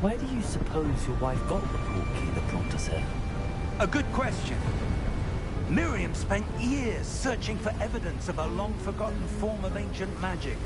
Where do you suppose your wife got the portkey that brought us here? A good question. Miriam spent years searching for evidence of a long-forgotten form of ancient magic.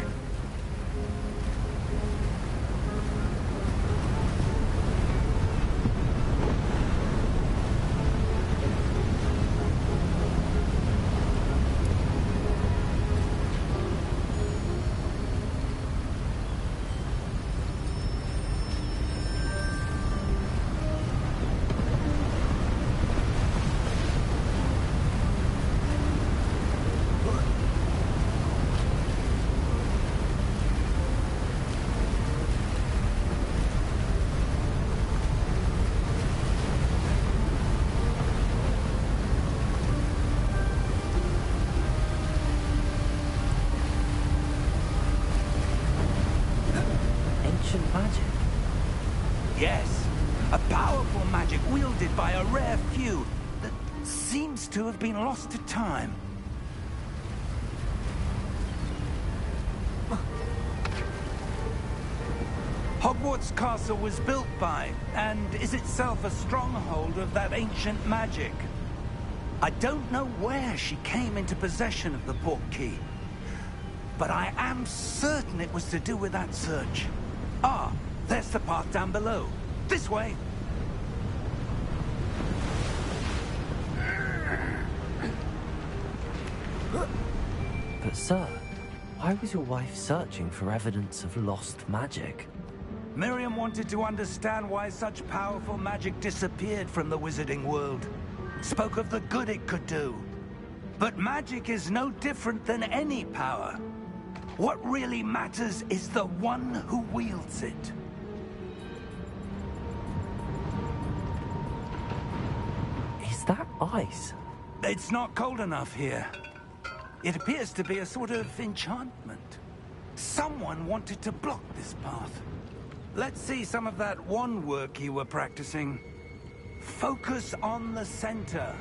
Yes, a powerful magic wielded by a rare few that seems to have been lost to time. Hogwarts Castle was built by, and is itself a stronghold of that ancient magic. I don't know where she came into possession of the portkey, but I am certain it was to do with that search. Ah, there's the path down below. This way! But sir, why was your wife searching for evidence of lost magic? Miriam wanted to understand why such powerful magic disappeared from the wizarding world. Spoke of the good it could do. But magic is no different than any power. What really matters is the one who wields it. Is that ice? It's not cold enough here. It appears to be a sort of enchantment. Someone wanted to block this path. Let's see some of that wand work you were practicing. Focus on the center.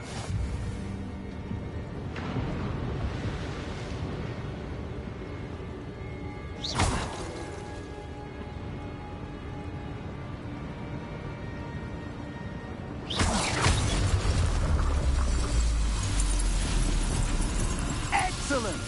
Excellent!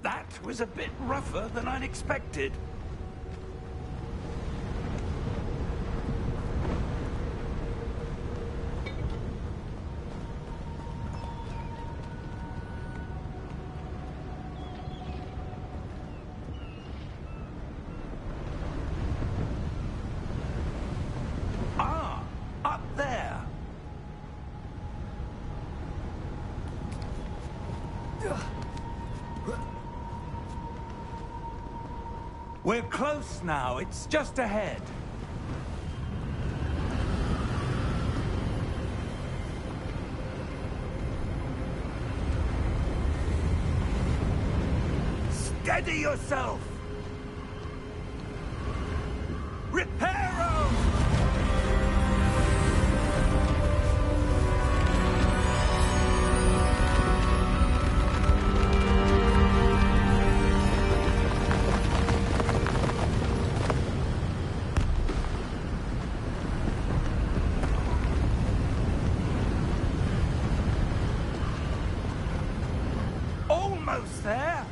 That was a bit rougher than I'd expected. Ah, up there. We're close now. It's just ahead. Steady yourself! Reparo! Almost there.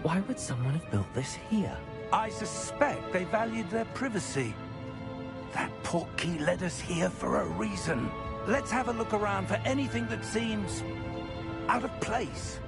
Why would someone have built this here? I suspect they valued their privacy. That portkey led us here for a reason. Let's have a look around for anything that seems out of place.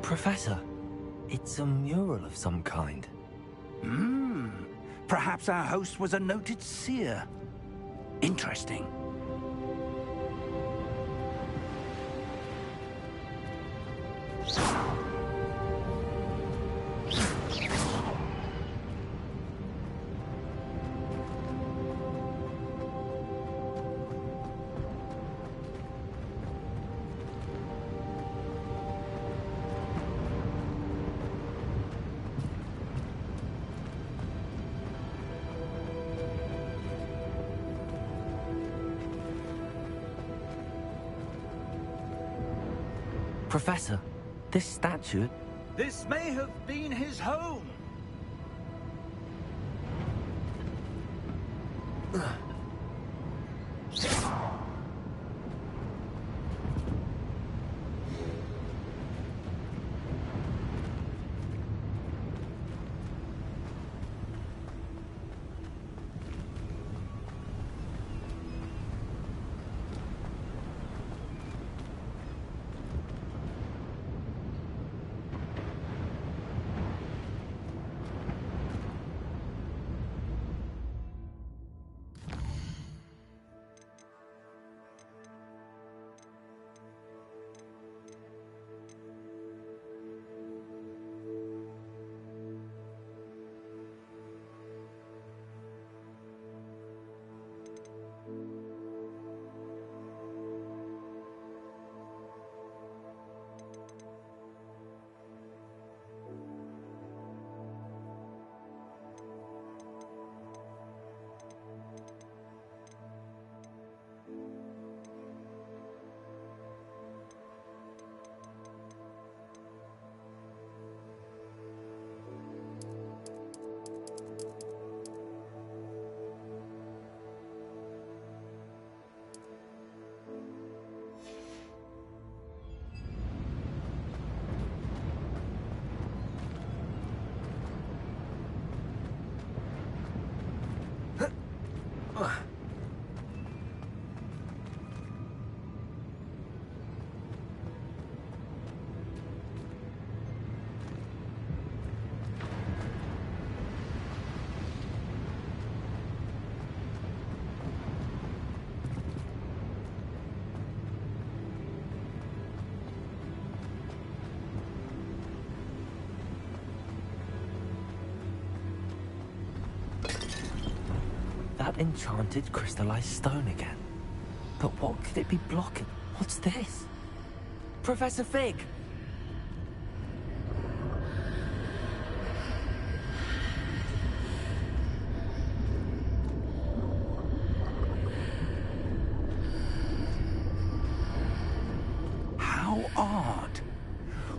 Professor, it's a mural of some kind. Perhaps our host was a noted seer. Interesting. Professor, this statue... This may have been his home. That enchanted crystallized stone again. But what could it be blocking? What's this? Professor Fig! How odd.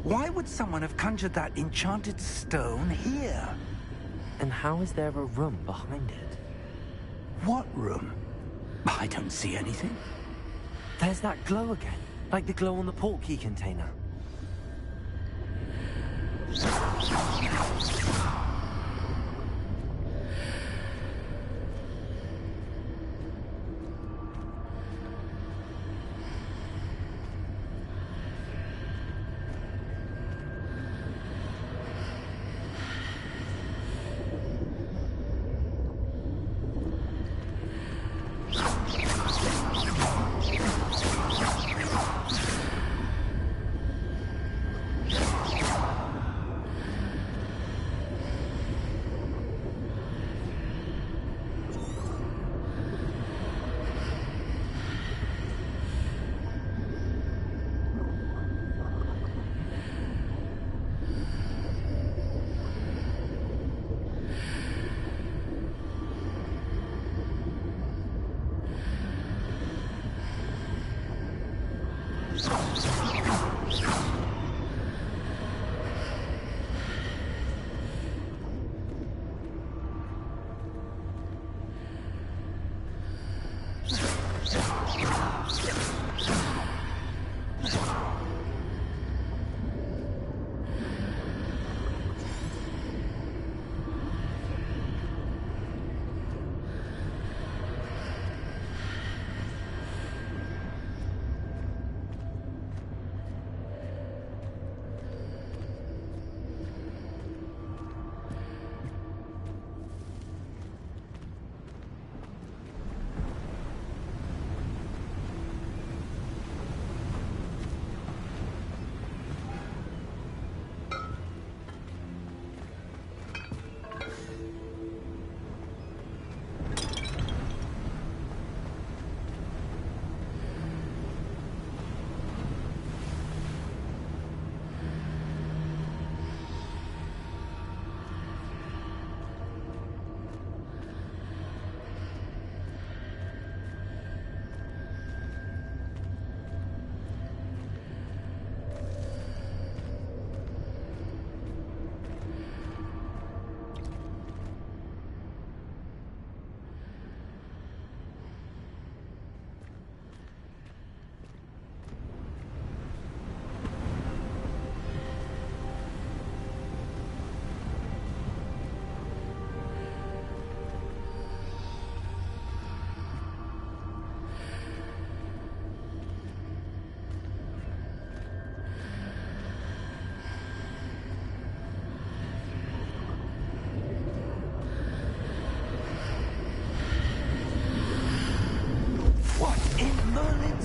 Why would someone have conjured that enchanted stone here? And how is there a room behind it? What room? I don't see anything. There's that glow again, like the glow on the portkey container.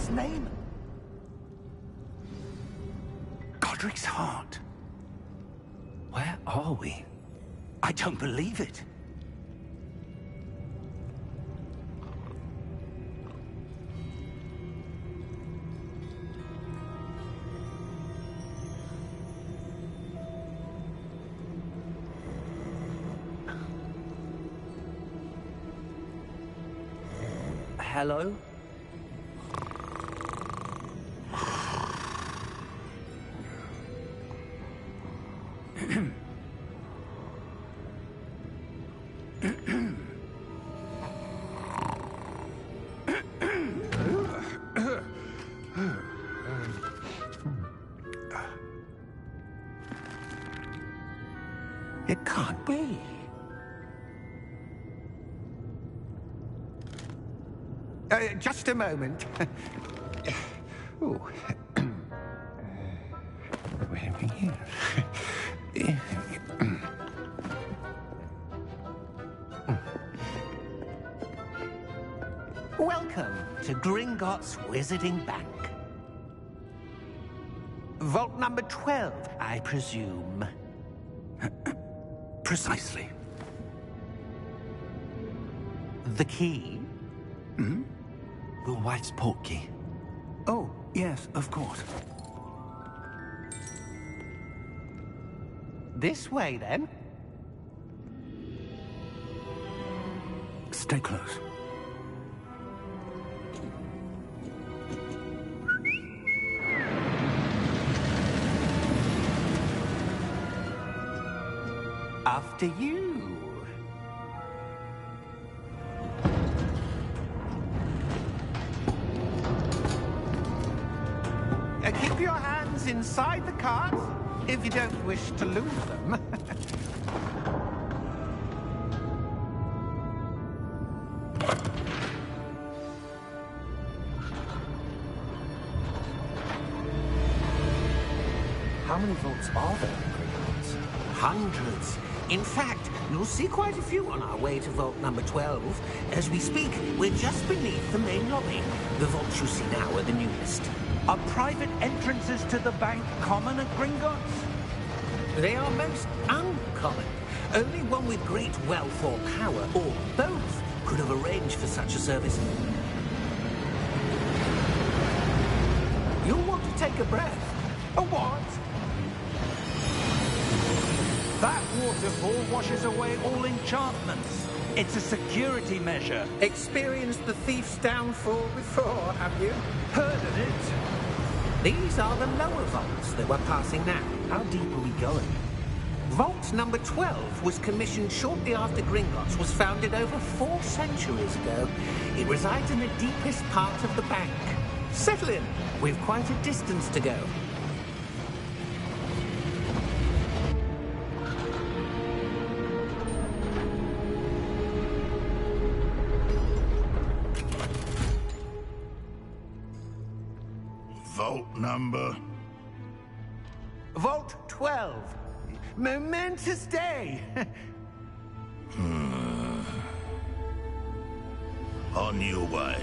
his name? Godric's heart. Where are we? I don't believe it. Hello? It can't be. Just a moment. Ooh. Where are we here? Welcome to Gringotts Wizarding Bank. Vault number 12, I presume. Precisely. The key? Hmm? Your wife's portkey. Oh, yes, of course. This way, then. Stay close. After you. Keep your hands inside the cart if you don't wish to lose them. How many vaults are there in Gringotts? Hundreds. In fact, you'll see quite a few on our way to vault number 12. As we speak, we're just beneath the main lobby. The vaults you see now are the newest. Are private entrances to the bank common at Gringotts? They are most uncommon. Only one with great wealth or power, or both, could have arranged for such a service. You'll want to take a breath. A what? That waterfall washes away all enchantments. It's a security measure. Experienced the thief's downfall before, have you? Heard of it? These are the lower vaults that we're passing now. How deep are we going? Vault number 12 was commissioned shortly after Gringotts was founded over 4 centuries ago. It resides in the deepest part of the bank. Settle in. We've quite a distance to go. Vault number? Vault 12. Momentous day. On your way.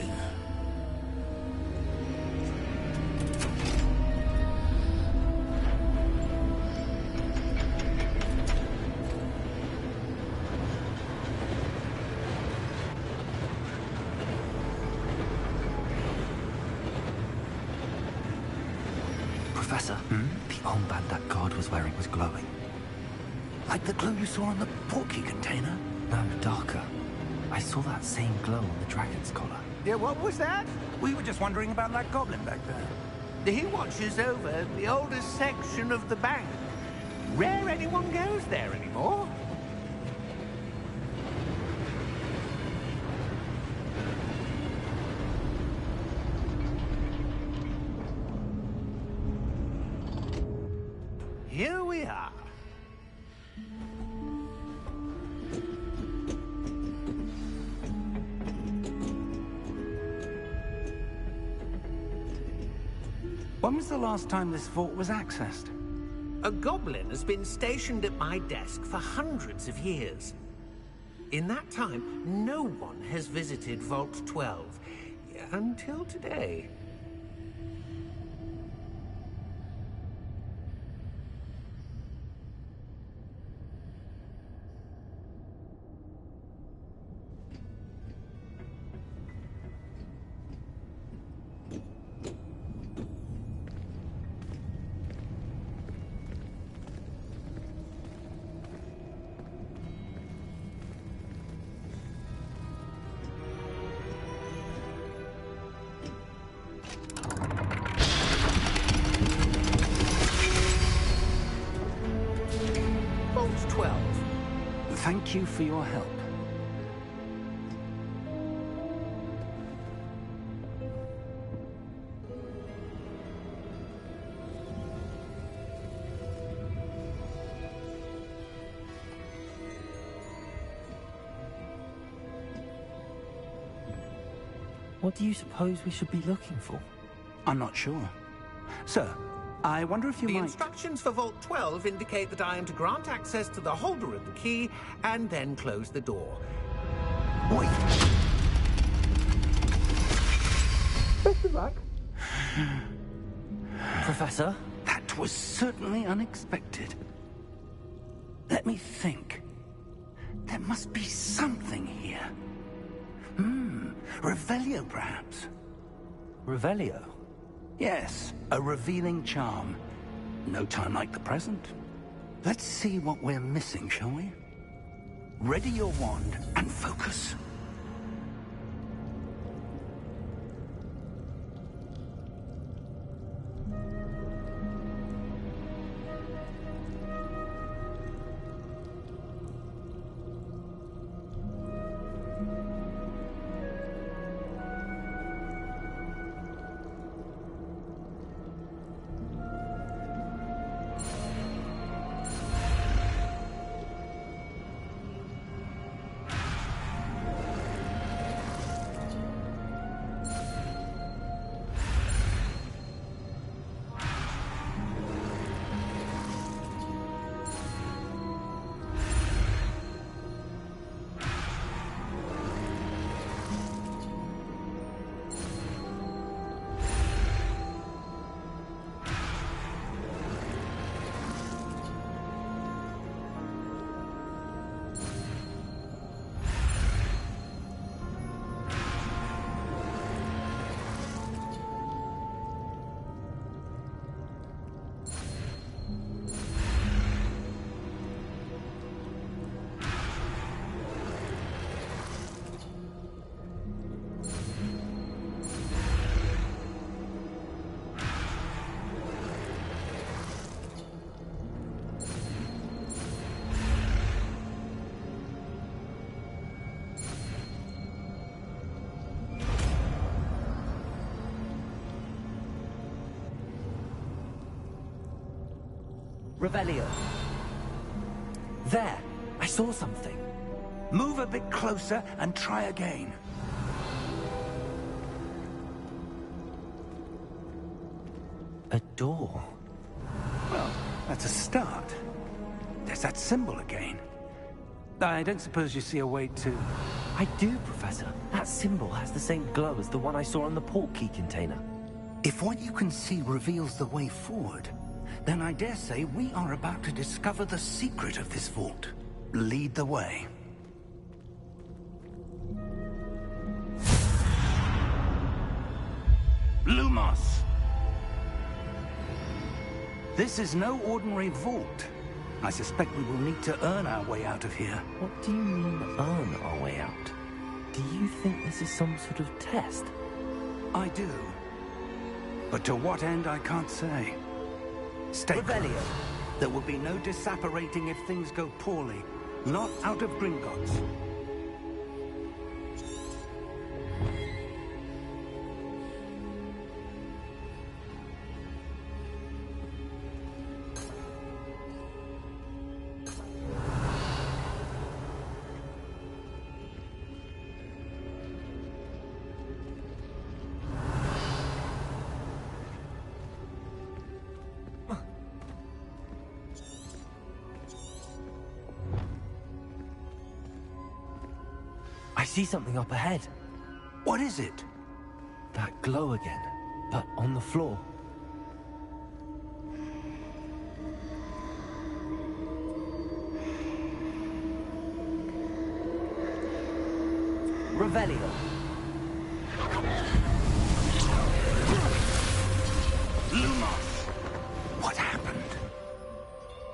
Professor, the armband that guard was wearing was glowing. Like the glow you saw on the portkey container? No, darker. I saw that same glow on the dragon's collar. Yeah, what was that? We were just wondering about that goblin back there. He watches over the oldest section of the bank. Rare anyone goes there anymore. Here we are. When was the last time this vault was accessed? A goblin has been stationed at my desk for hundreds of years. In that time, no one has visited Vault 12. Until today. Thank you for your help. What do you suppose we should be looking for? I'm not sure. Sir, I wonder if you The might... instructions for Vault 12 indicate that I am to grant access to the holder of the key and then close the door. Wait! Best of luck. Professor? That was certainly unexpected. Let me think. There must be something here. Revelio, perhaps? Revelio? Yes, a revealing charm. No time like the present. Let's see what we're missing, shall we? Ready your wand and focus. Revelio. There! I saw something. Move a bit closer and try again. A door. Well, that's a start. There's that symbol again. I don't suppose you see a way to... I do, Professor. That symbol has the same glow as the one I saw on the port key container. If what you can see reveals the way forward, then I dare say we are about to discover the secret of this vault. Lead the way. Lumos! This is no ordinary vault. I suspect we will need to earn our way out of here. What do you mean, earn our way out? Do you think this is some sort of test? I do. But to what end, I can't say. Stay Revelio. close. There will be no disapparating if things go poorly. Not out of Gringotts. I see something up ahead. What is it? That glow again, but on the floor. Revelio. Lumos! What happened?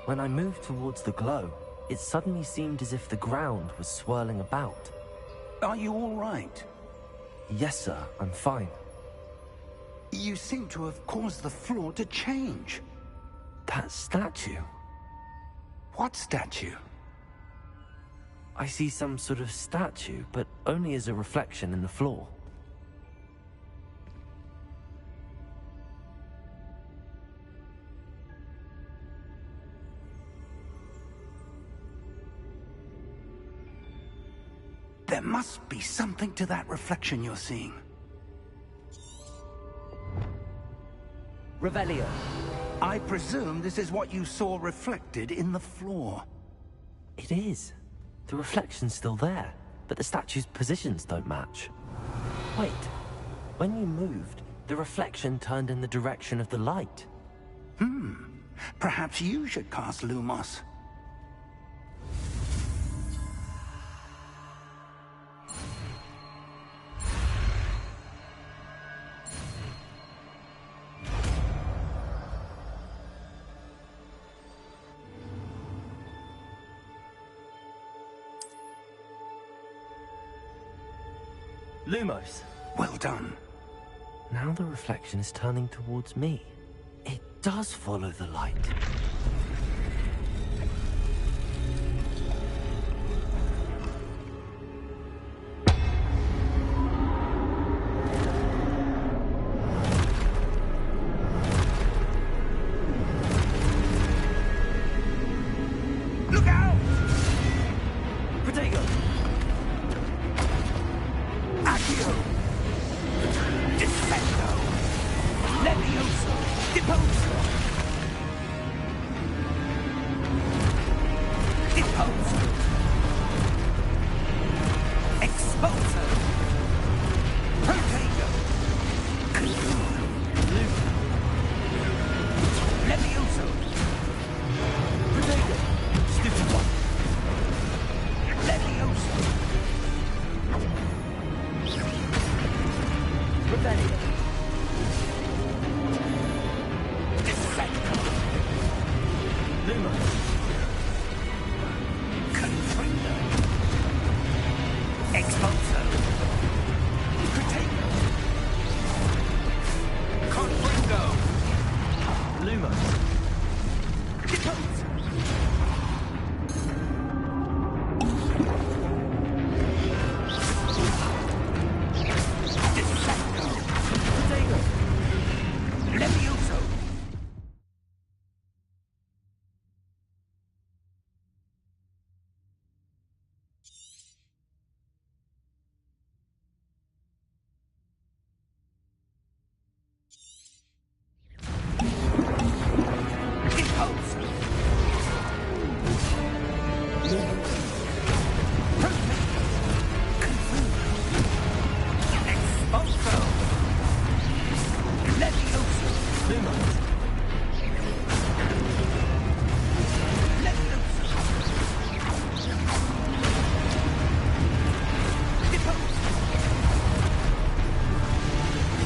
When I moved towards the glow, it suddenly seemed as if the ground was swirling about. Are you all right? Yes, sir, I'm fine. You seem to have caused the floor to change. That statue. What statue? I see some sort of statue, but only as a reflection in the floor. There must be something to that reflection you're seeing. Revelio. I presume this is what you saw reflected in the floor. It is. The reflection's still there, but the statue's positions don't match. Wait. When you moved, the reflection turned in the direction of the light. Perhaps you should cast Lumos. Lumos. Well done. Now the reflection is turning towards me. It does follow the light. Look out! Protego! Accio! Defendo! Levioso! Deposo! Deposo! Exposo! Protego! Levioso! Protego! Stupid one! Levioso! Revelio. Defendo! Lumos. Confrindo! Exposo! Protego! Confrindo! Lumos. Deposo! Defendo! Protego. Levioso! Deposo! Exposo! Levioso! Lumos. Levioso! Deposo!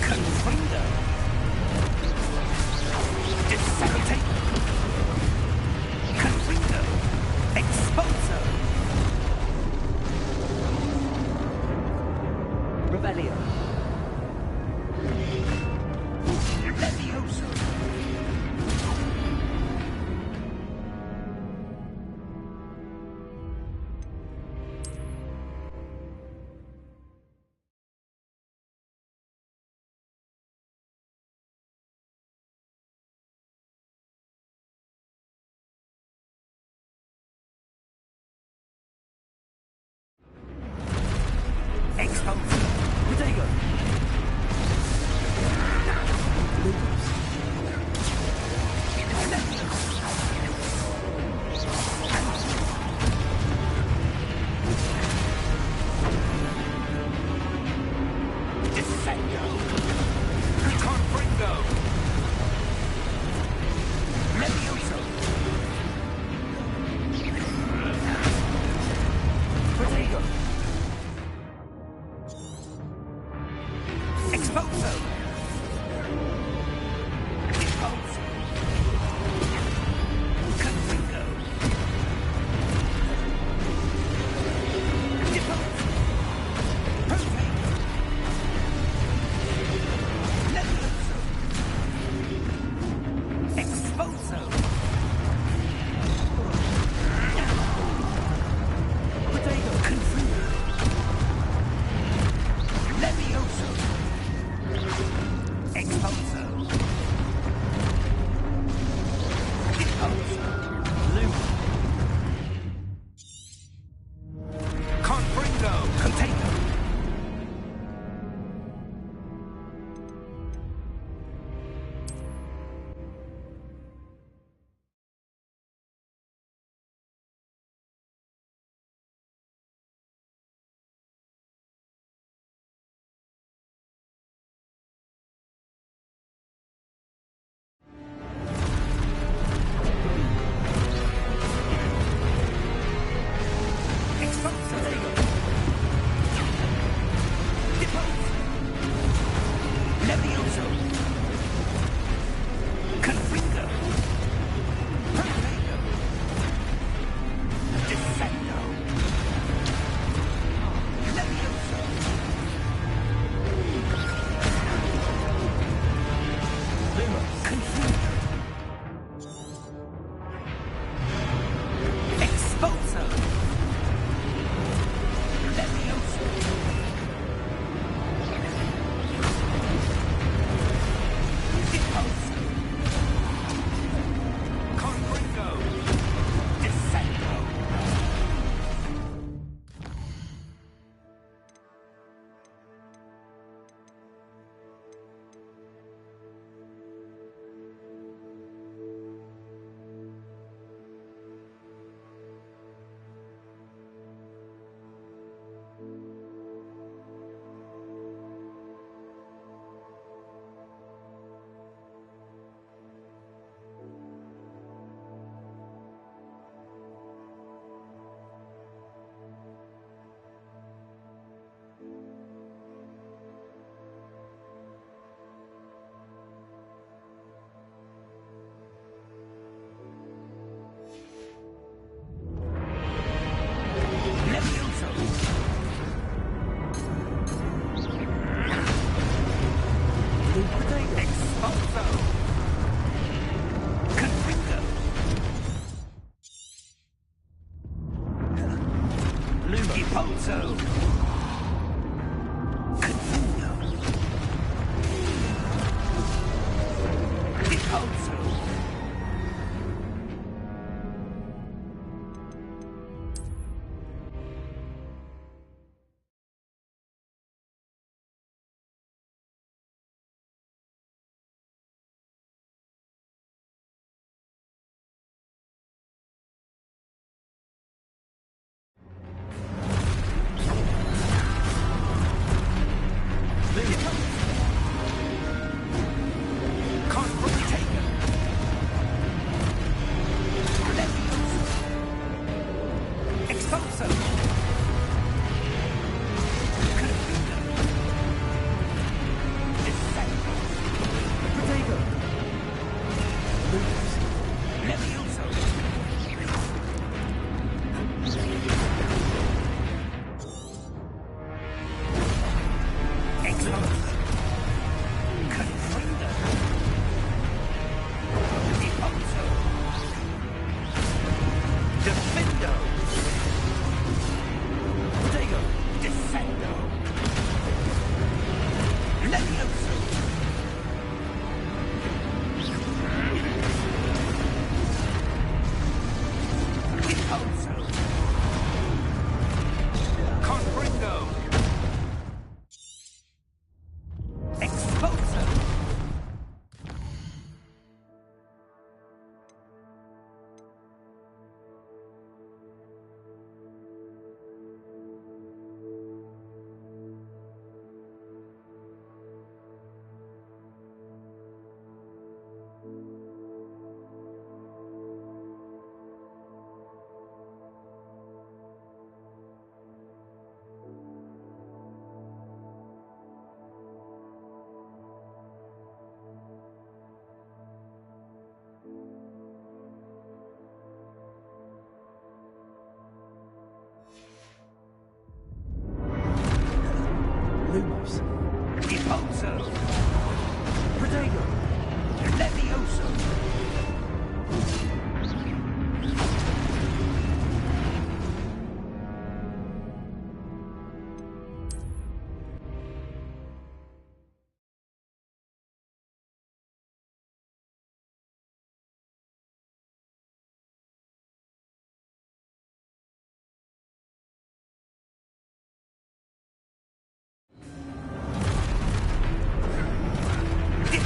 Confrindo! Disseminate! Confrindo! Exposo! Revelio. Levioso! Exposo! Protego. Defendo! Confrindo! Levioso! Protego. Exposo! Deposo! Confrindo! Deposo! Protego! Levioso! Exposo! Protego. Expulso. Expulso. Lumen. Confringo. Container. Lumos. Repulso. Protego. Levioso.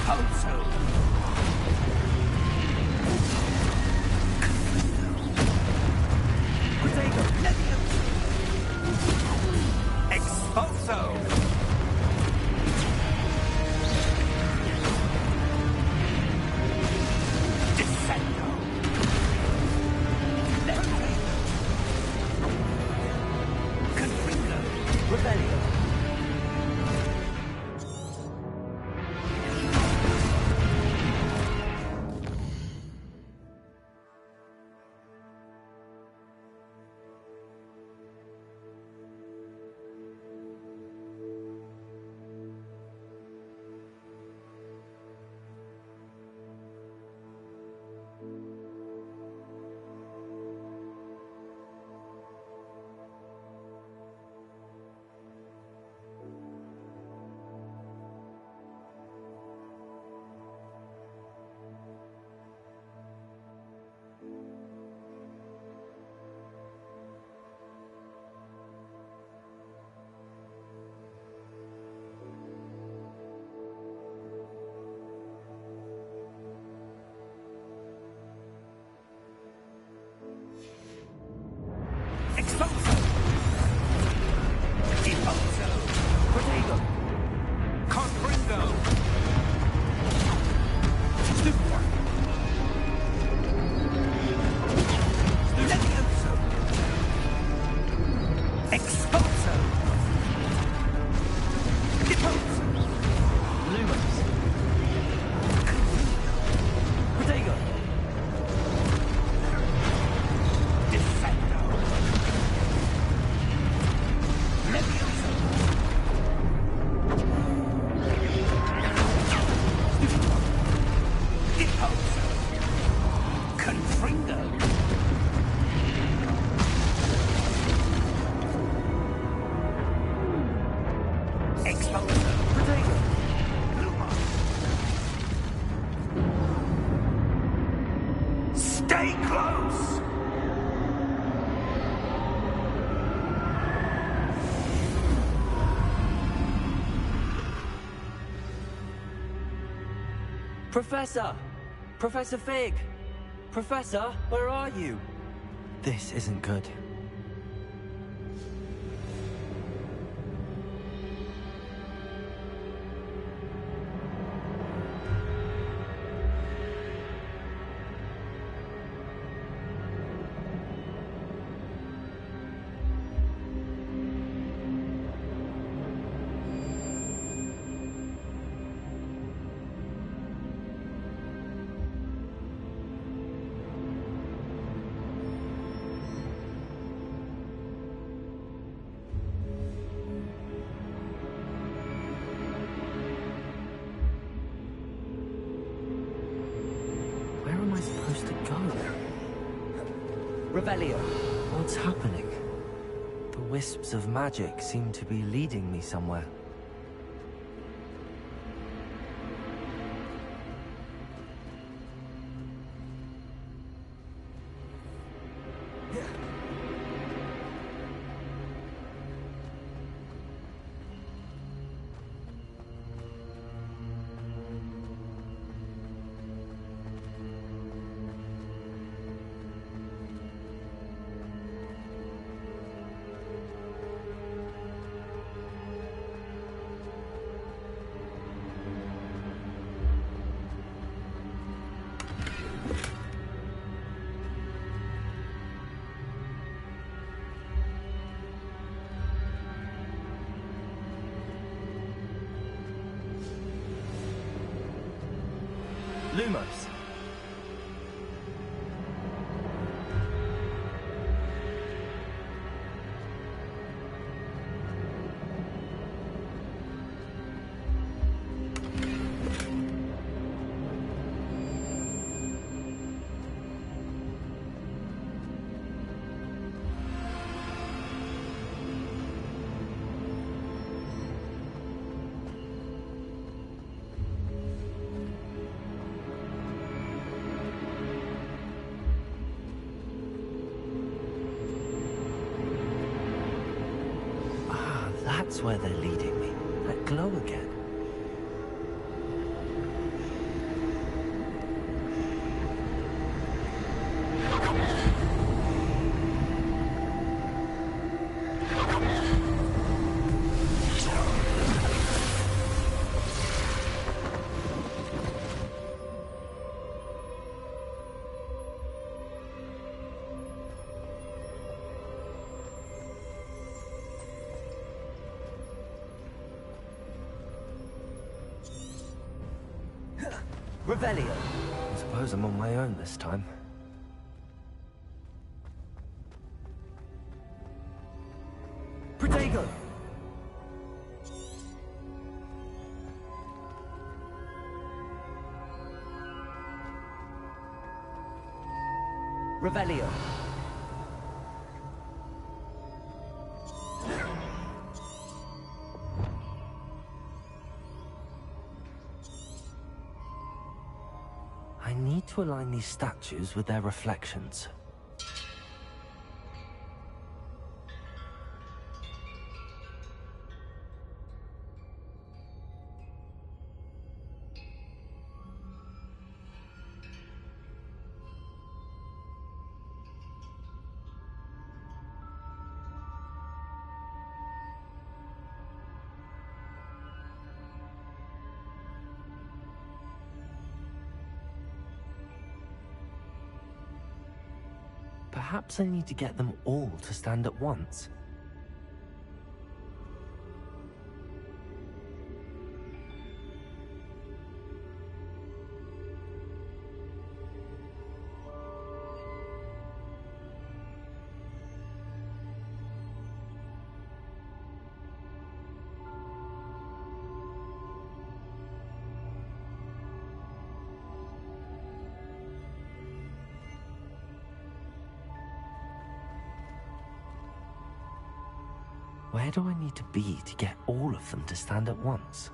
Impulso! Protego! Levioso! Expulso! Descendo! Levioso! Confringo! Rebellion! Expulso! Impulso! Protego! Confringo! Stupor! Levioso! Expulso! Impulso! Lumos! Protego! Defendo! Levioso! Impulso! Confringo! Expulso! Protego! Lumos! Stay close! Professor! Professor Fig! Professor, where are you? This isn't good. Where am I supposed to go? Rebellion. What's happening? The wisps of magic seem to be leading me somewhere. Lumos. That's where they're leading me. That glow again. Revelio. I suppose I'm on my own this time. Protego! Revelio. I need to align these statues with their reflections. Perhaps I need to get them all to stand at once. Where do I need to be to get all of them to stand at once?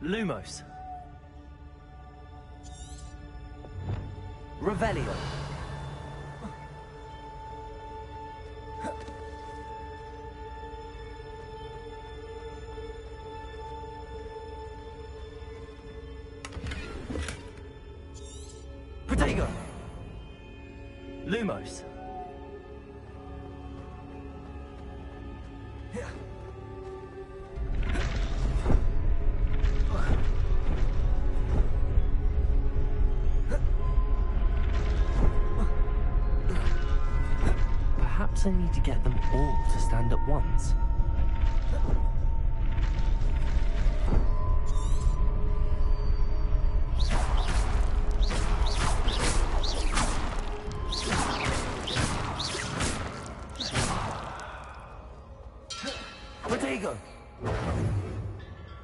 Lumos. Revelio. Protego. Lumos. Perhaps I need to get them all to stand at once. Protego!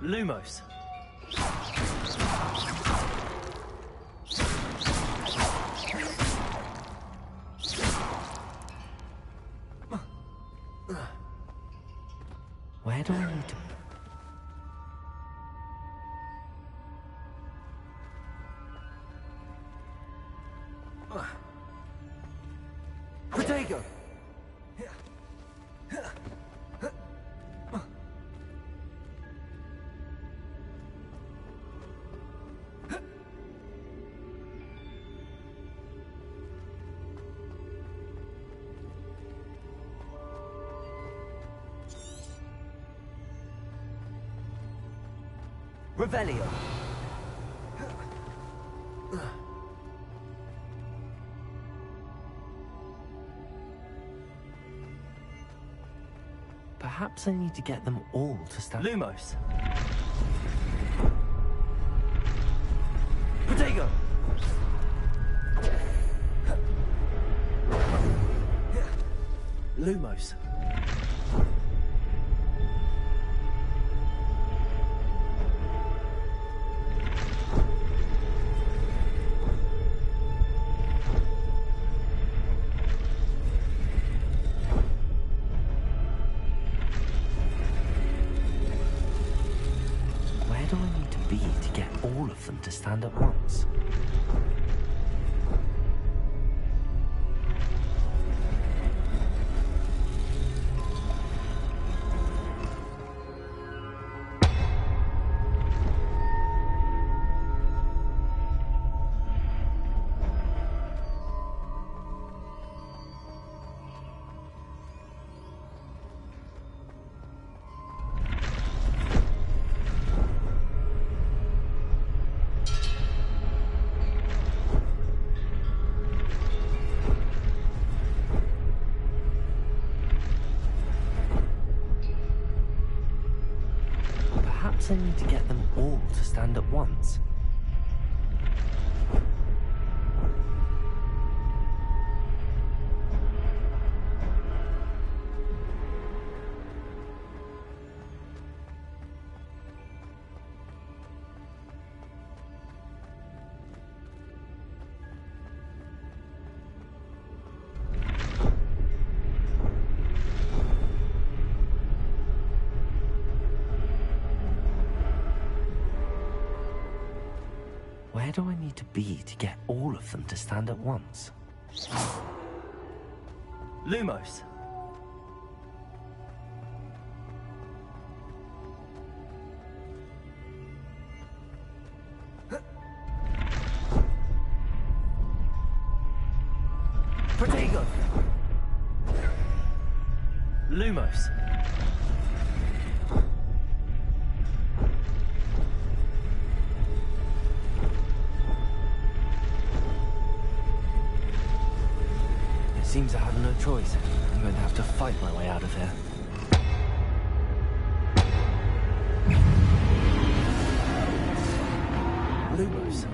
Lumos. Where do I need to... Protego! Revelio. Perhaps I need to get them all to stand... Lumos. Protego. Lumos. Where do I need to be to get all of them to stand at once? Perhaps I need to get them all to stand at once. Where do I need to be to get all of them to stand at once? Lumos! Protego! Lumos! Seems I have no choice. I'm going to have to fight my way out of here. Lumos.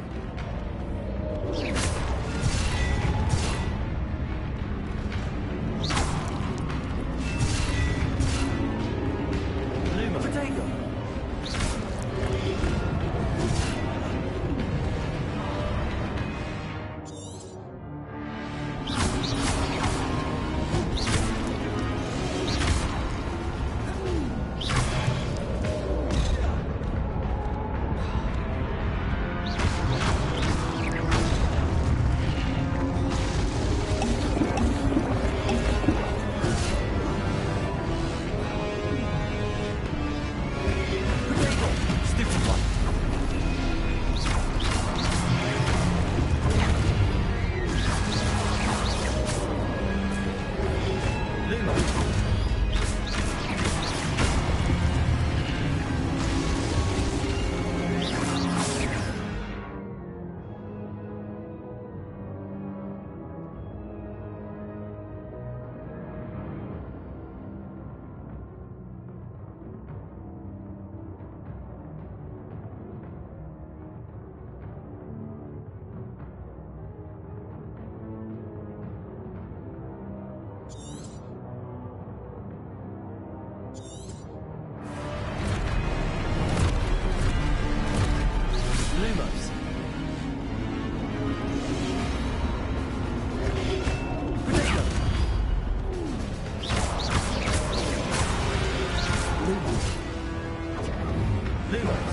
Lumos.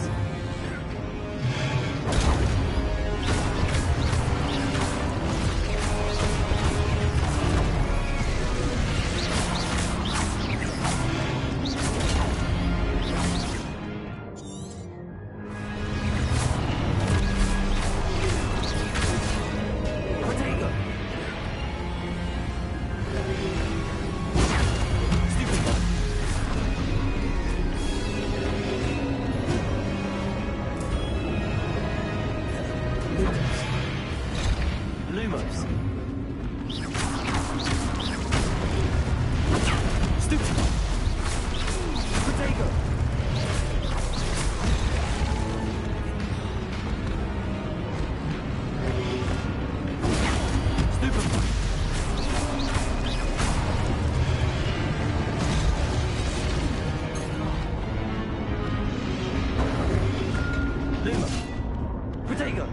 Potato.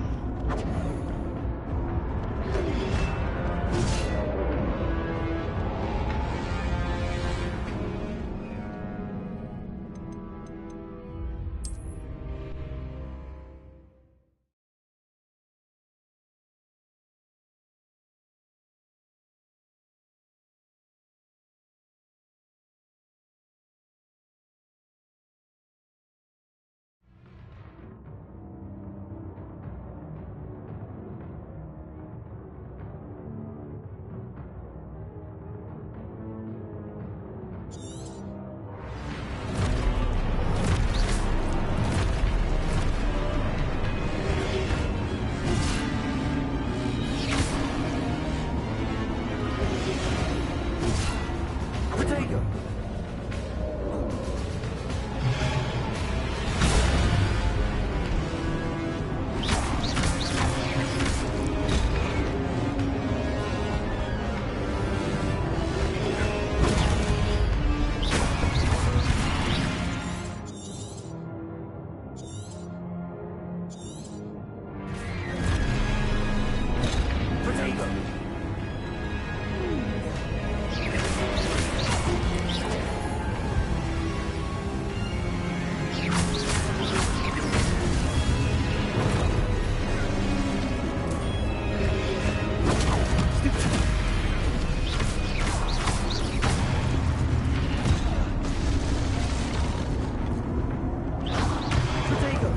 Potato!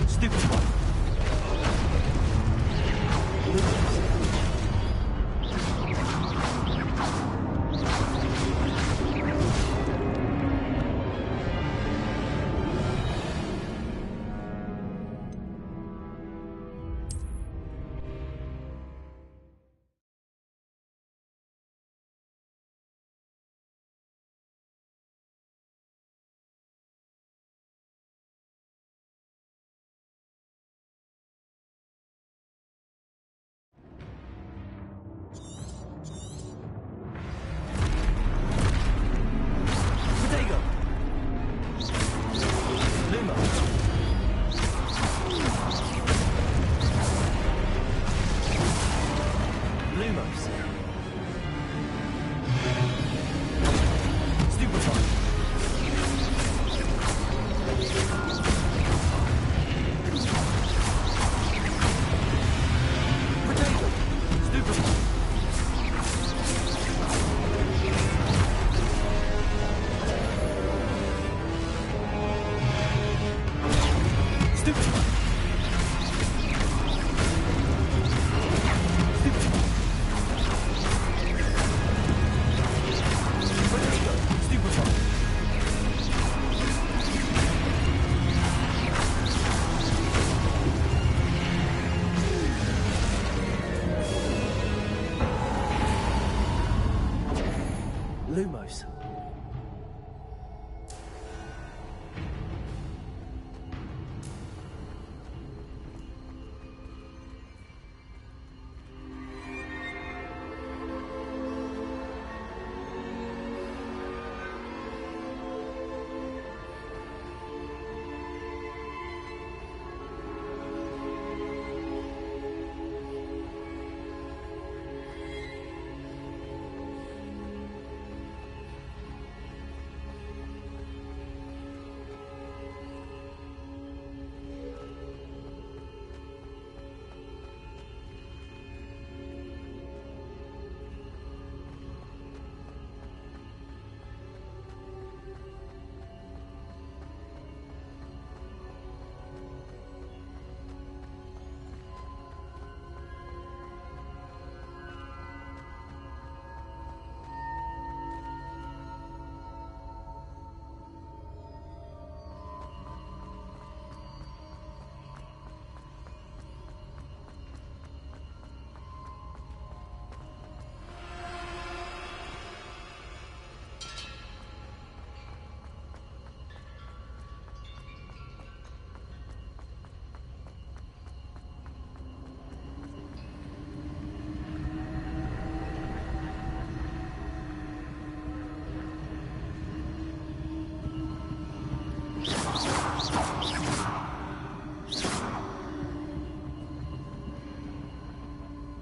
Stupid one. Lumos.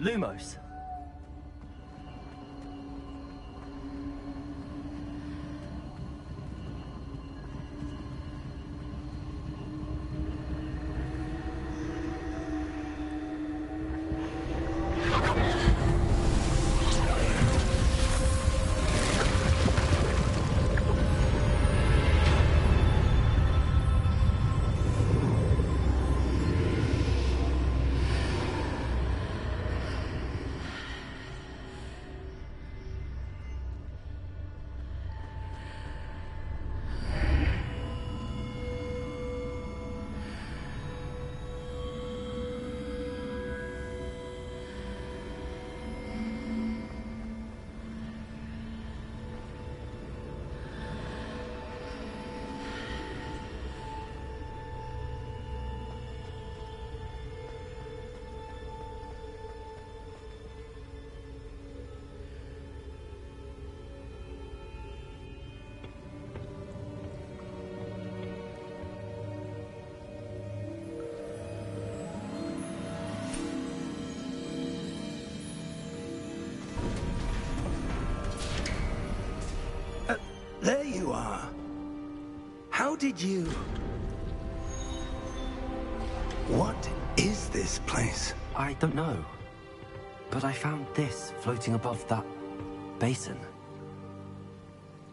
Lumos. There you are. How did you... What is this place? I don't know. But I found this floating above that basin.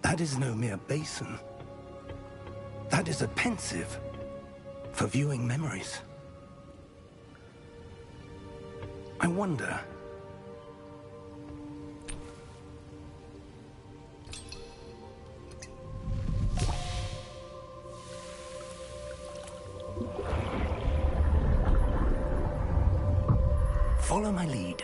That is no mere basin. That is a pensive. For viewing memories. I wonder... Follow my lead.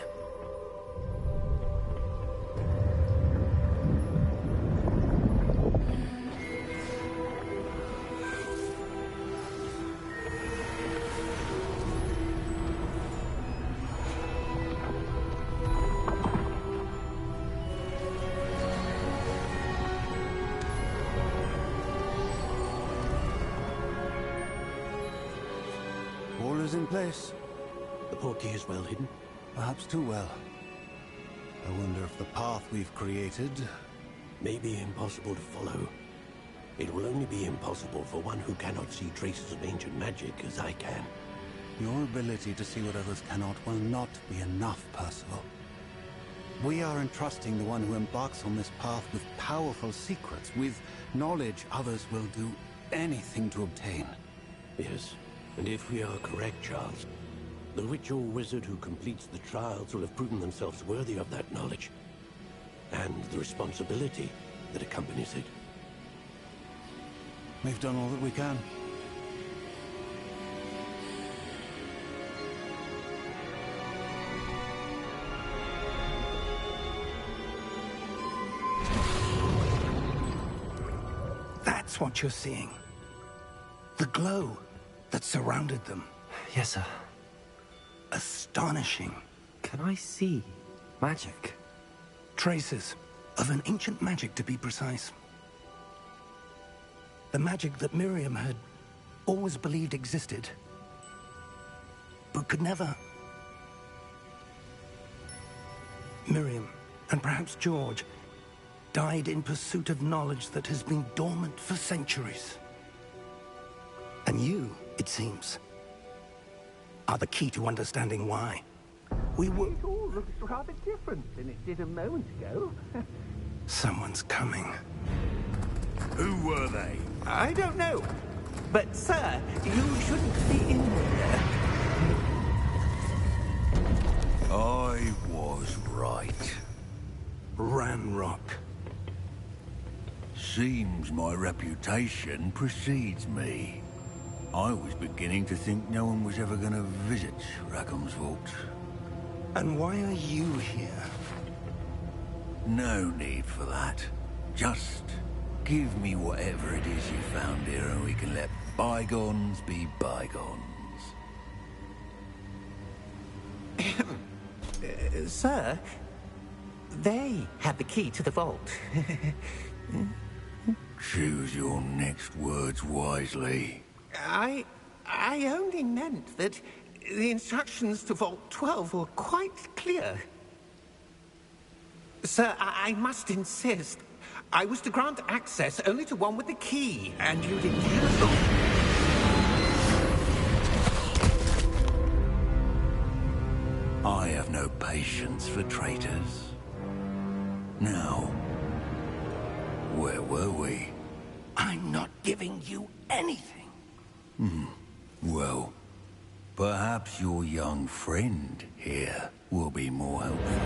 All is in place. The portkey is well hidden. Perhaps too well. I wonder if the path we've created... May be impossible to follow. It will only be impossible for one who cannot see traces of ancient magic as I can. Your ability to see what others cannot will not be enough, Percival. We are entrusting the one who embarks on this path with powerful secrets, with knowledge others will do anything to obtain. Yes, and if we are correct, Charles, the witch or wizard who completes the trials will have proven themselves worthy of that knowledge, and the responsibility that accompanies it. We've done all that we can. That's what you're seeing. The glow that surrounded them. Yes, sir. Astonishing. Can I see magic? Traces of an ancient magic, to be precise. The magic that Miriam had always believed existed, but could never. Miriam, and perhaps George, died in pursuit of knowledge that has been dormant for centuries. And you, it seems, are the key to understanding why. We were... It all looks rather different than it did a moment ago. Someone's coming. Who were they? I don't know. But, sir, you shouldn't be in there. I was right. Ranrock. Seems my reputation precedes me. I was beginning to think no one was ever going to visit Rackham's vault. And why are you here? No need for that. Just give me whatever it is you found here and we can let bygones be bygones. Sir, they have the key to the vault. Choose your next words wisely. I only meant that the instructions to Vault 12 were quite clear. Sir, I must insist. I was to grant access only to one with the key, and you didn't... I have no patience for traitors. Now, where were we? I'm not giving you anything. Well, perhaps your young friend here will be more helpful.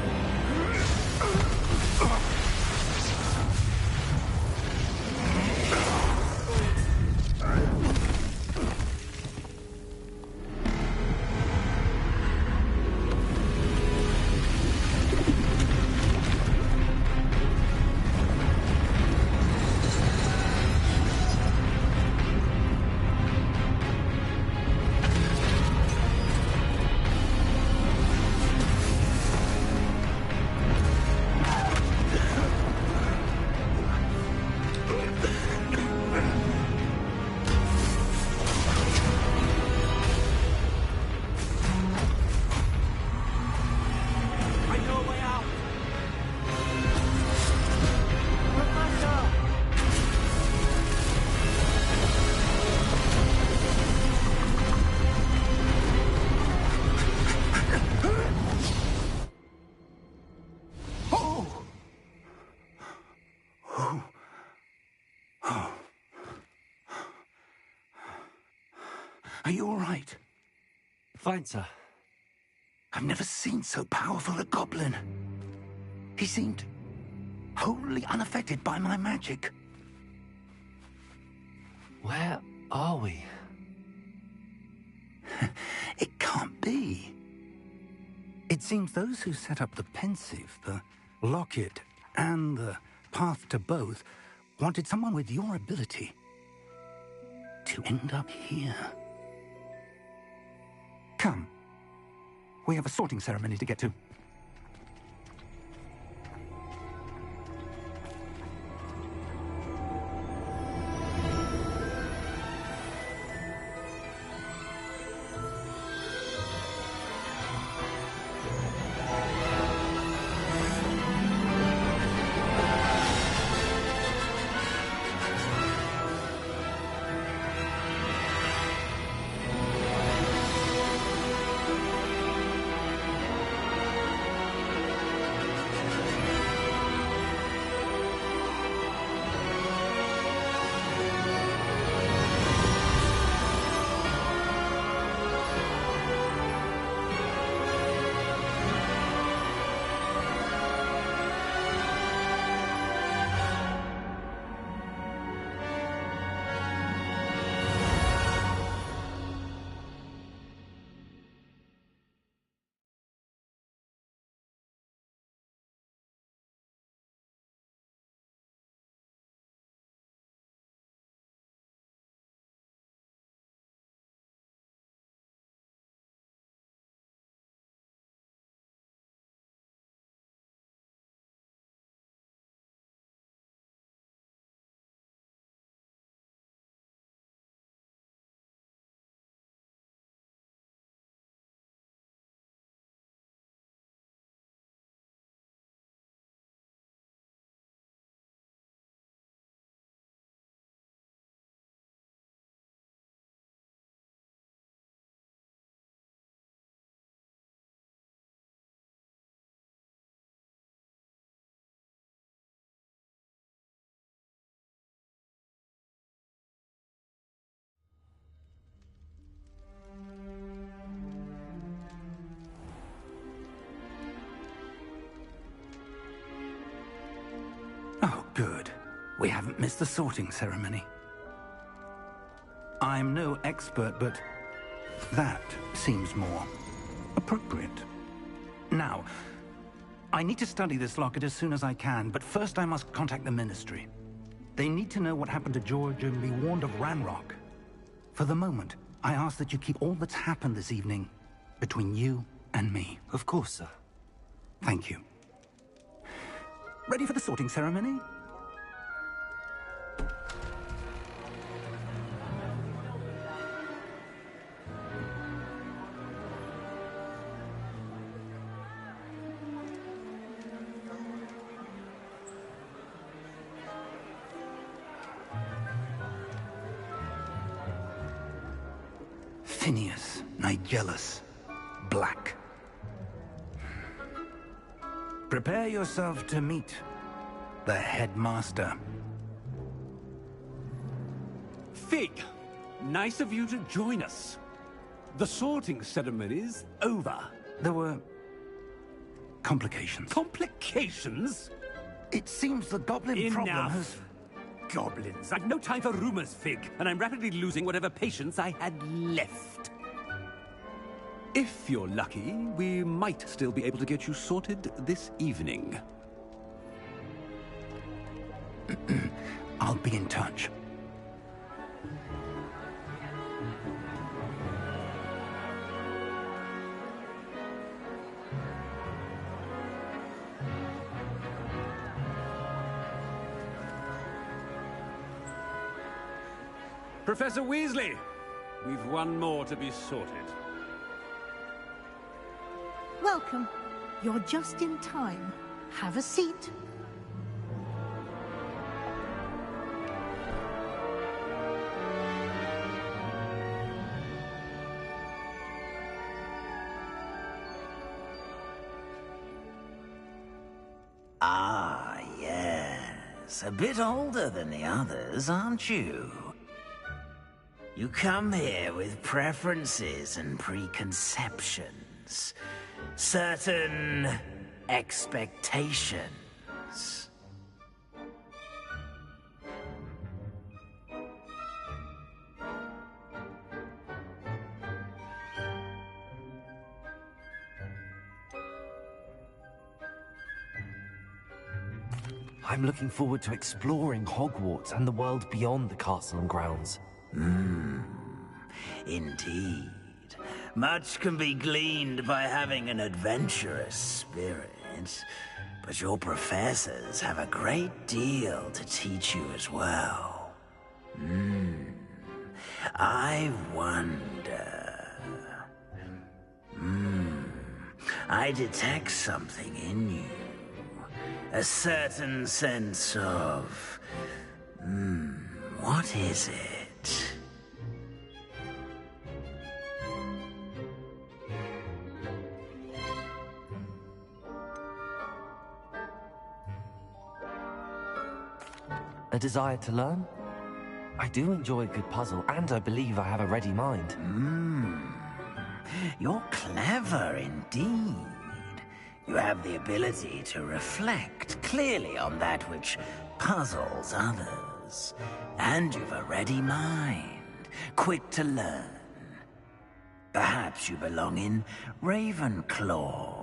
Are you all right? Fine, sir. I've never seen so powerful a goblin. He seemed wholly unaffected by my magic. Where are we? It can't be. It seems those who set up the pensive, the locket, and the path to both wanted someone with your ability to end up here. Come. We have a sorting ceremony to get to. Oh, good. We haven't missed the sorting ceremony. I'm no expert, but that seems more appropriate. Now, I need to study this locket as soon as I can, but first I must contact the Ministry. They need to know what happened to George and be warned of Ranrock. For the moment, I ask that you keep all that's happened this evening between you and me. Of course, sir. Thank you. Ready for the sorting ceremony? Phineas, Nigellus, Black. Prepare yourself to meet the headmaster. Fig, nice of you to join us. The sorting ceremony's over. There were complications. Complications? It seems the goblin problem has... Enough. Goblins. I've no time for rumors, Fig, and I'm rapidly losing whatever patience I had left. If you're lucky, we might still be able to get you sorted this evening. I'll be in touch. Professor Weasley, we've one more to be sorted. Welcome. You're just in time. Have a seat. Ah, yes. A bit older than the others, aren't you? You come here with preferences and preconceptions. Certain expectations. I'm looking forward to exploring Hogwarts and the world beyond the castle and grounds. Indeed. Much can be gleaned by having an adventurous spirit, but your professors have a great deal to teach you as well. I wonder... I detect something in you. A certain sense of... what is it? A desire to learn? I do enjoy a good puzzle, and I believe I have a ready mind. You're clever indeed. You have the ability to reflect clearly on that which puzzles others. And you've a ready mind, quick to learn. Perhaps you belong in Ravenclaw.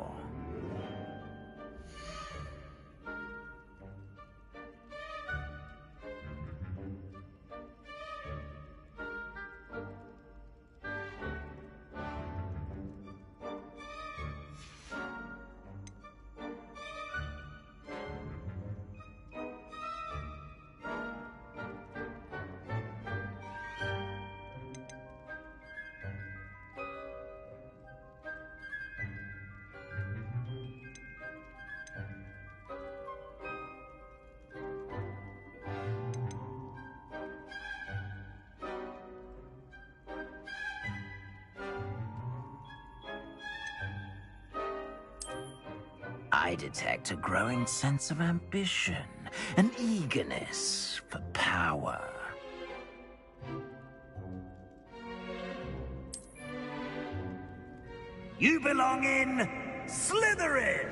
I detect a growing sense of ambition, an eagerness for power. You belong in Slytherin!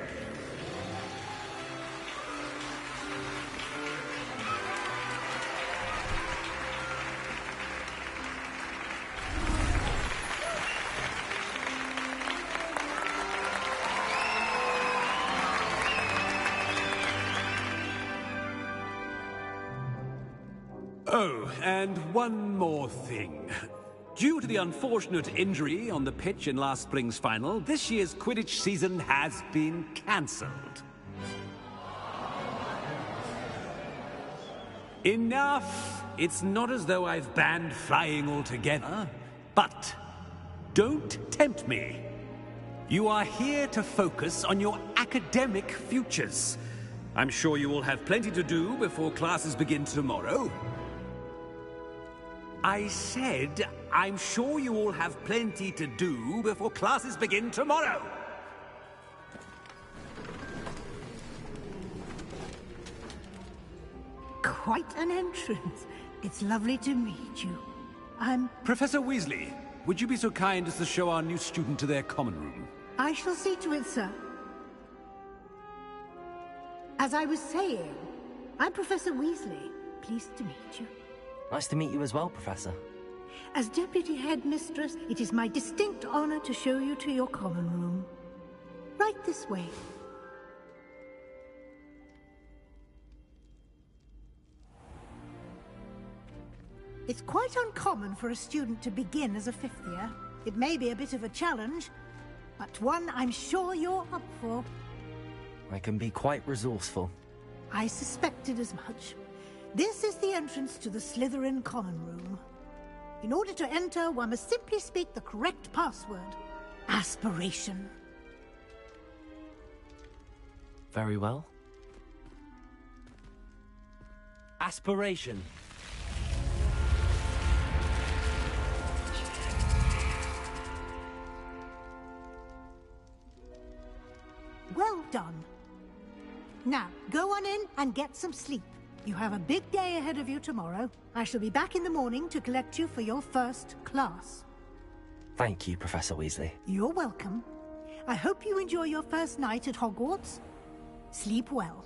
Oh, and one more thing. Due to the unfortunate injury on the pitch in last spring's final, this year's Quidditch season has been cancelled. Enough! It's not as though I've banned flying altogether. But don't tempt me. You are here to focus on your academic futures. I'm sure you will have plenty to do before classes begin tomorrow. I said, I'm sure you all have plenty to do before classes begin tomorrow. Quite an entrance. It's lovely to meet you. Professor Weasley, would you be so kind as to show our new student to their common room? I shall see to it, sir. As I was saying, I'm Professor Weasley. Pleased to meet you. Nice to meet you as well, Professor. As Deputy Headmistress, it is my distinct honor to show you to your common room. Right this way. It's quite uncommon for a student to begin as a fifth year. It may be a bit of a challenge, but one I'm sure you're up for. I can be quite resourceful. I suspected as much. This is the entrance to the Slytherin common room. In order to enter, one must simply speak the correct password. Aspiration. Very well. Aspiration. Well done. Now, go on in and get some sleep. You have a big day ahead of you tomorrow. I shall be back in the morning to collect you for your first class. Thank you, Professor Weasley. You're welcome. I hope you enjoy your first night at Hogwarts. Sleep well.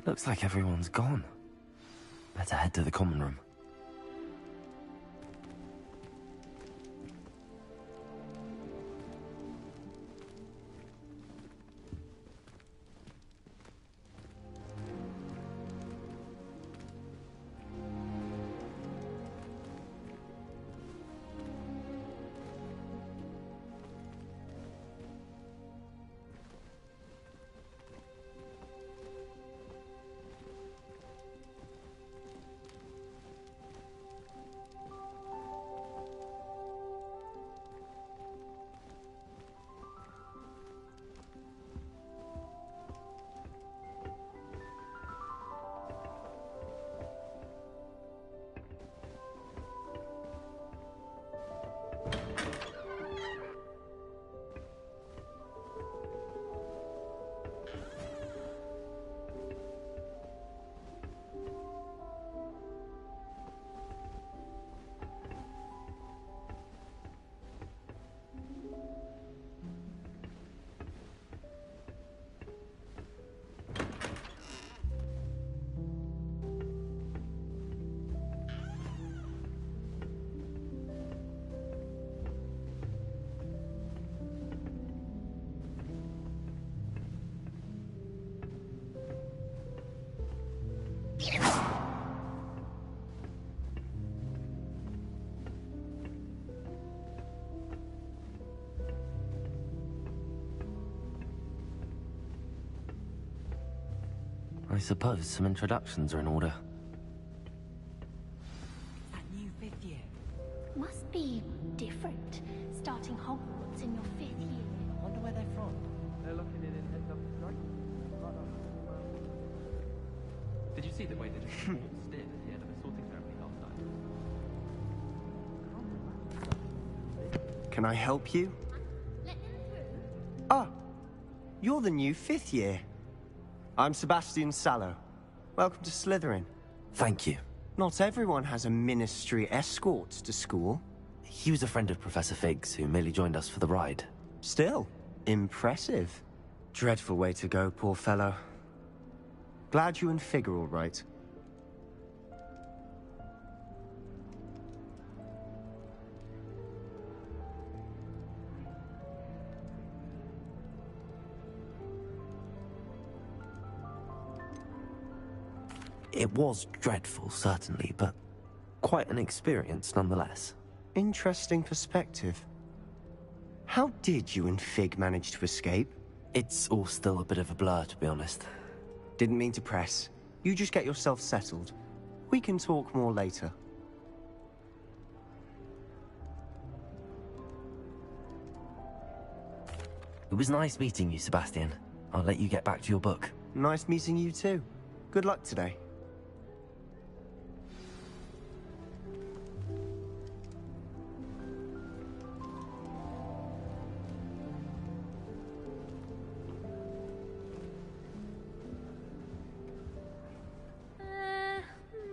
Looks like everyone's gone. Better head to the common room. I suppose some introductions are in order. That new 5th year. Must be different, starting Hogwarts in your 5th year. I wonder where they're from. They're looking in heads up strike. Did you see the way they just stood at the end of the sorting ceremony last night? Can I help you? Ah, you're the new 5th year. I'm Sebastian Sallow. Welcome to Slytherin. Thank you. Not everyone has a ministry escort to school. He was a friend of Professor Fig's who merely joined us for the ride. Still, impressive. Dreadful way to go, poor fellow. Glad you and Fig are all right. It was dreadful, certainly, but quite an experience nonetheless. Interesting perspective. How did you and Fig manage to escape? It's all still a bit of a blur, to be honest. Didn't mean to press. You just get yourself settled. We can talk more later. It was nice meeting you, Sebastian. I'll let you get back to your book. Nice meeting you too. Good luck today.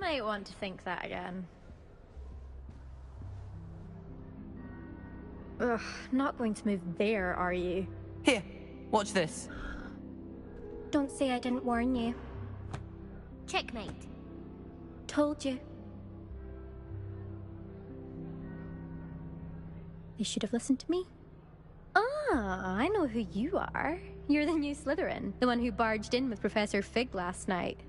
Might want to think that again. Ugh, not going to move there, are you? Here, watch this. Don't say I didn't warn you. Checkmate. Told you. You should have listened to me. Ah, I know who you are. You're the new Slytherin, the one who barged in with Professor Fig last night.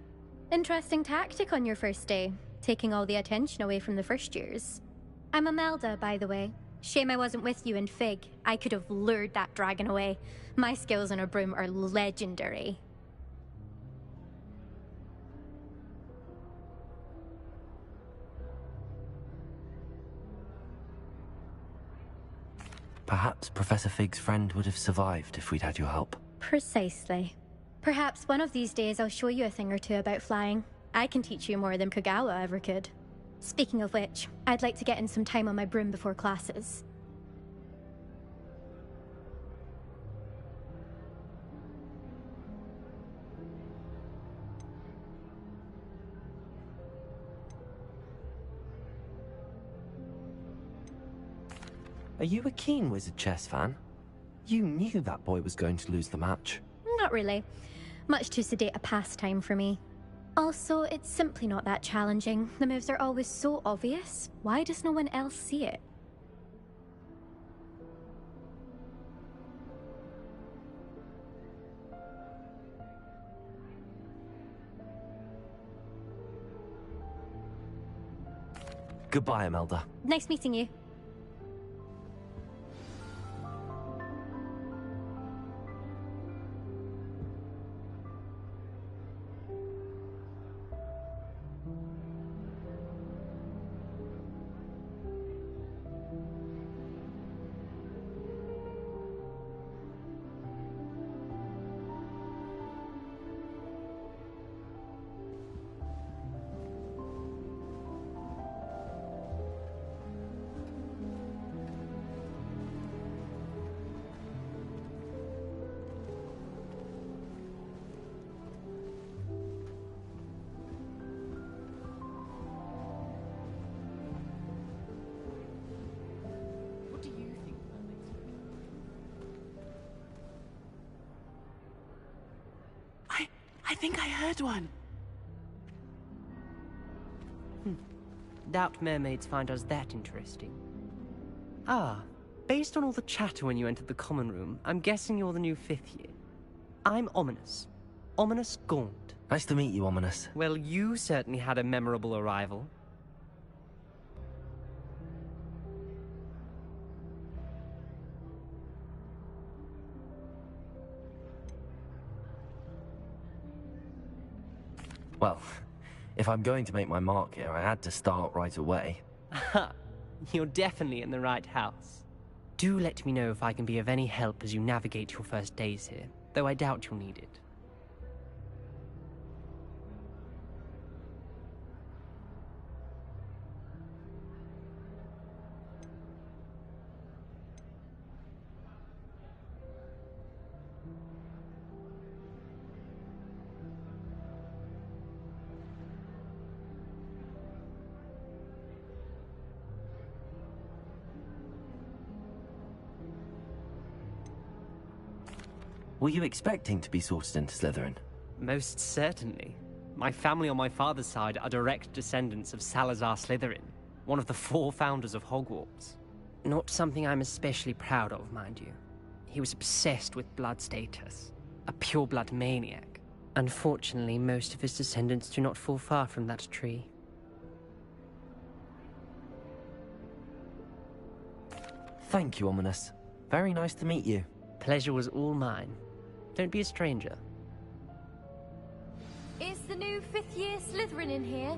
Interesting tactic on your first day, taking all the attention away from the first years. I'm Imelda, by the way. Shame I wasn't with you in Fig. I could have lured that dragon away. My skills on a broom are legendary. Perhaps Professor Fig's friend would have survived if we'd had your help. Precisely. Perhaps one of these days I'll show you a thing or two about flying. I can teach you more than Kagawa ever could. Speaking of which, I'd like to get in some time on my broom before classes. Are you a keen Wizard Chess fan? You knew that boy was going to lose the match. Not really. Much too sedate a pastime for me. Also, it's simply not that challenging. The moves are always so obvious. Why does no one else see it? Goodbye, Imelda. Nice meeting you. I think I heard one. Doubt mermaids find us that interesting. Ah, based on all the chatter when you entered the common room, I'm guessing you're the new 5th year. I'm Ominous. Ominous Gaunt. Nice to meet you, Ominous. Well, you certainly had a memorable arrival. Well, if I'm going to make my mark here, I had to start right away. Aha, you're definitely in the right house. Do let me know if I can be of any help as you navigate your first days here, though I doubt you'll need it. Were you expecting to be sorted into Slytherin? Most certainly. My family on my father's side are direct descendants of Salazar Slytherin, one of the 4 founders of Hogwarts. Not something I'm especially proud of, mind you. He was obsessed with blood status, a pure-blood maniac. Unfortunately, most of his descendants do not fall far from that tree. Thank you, Ominous. Very nice to meet you. Pleasure was all mine. Don't be a stranger. Is the new 5th year Slytherin in here?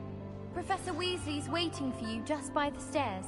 Professor Weasley's waiting for you just by the stairs.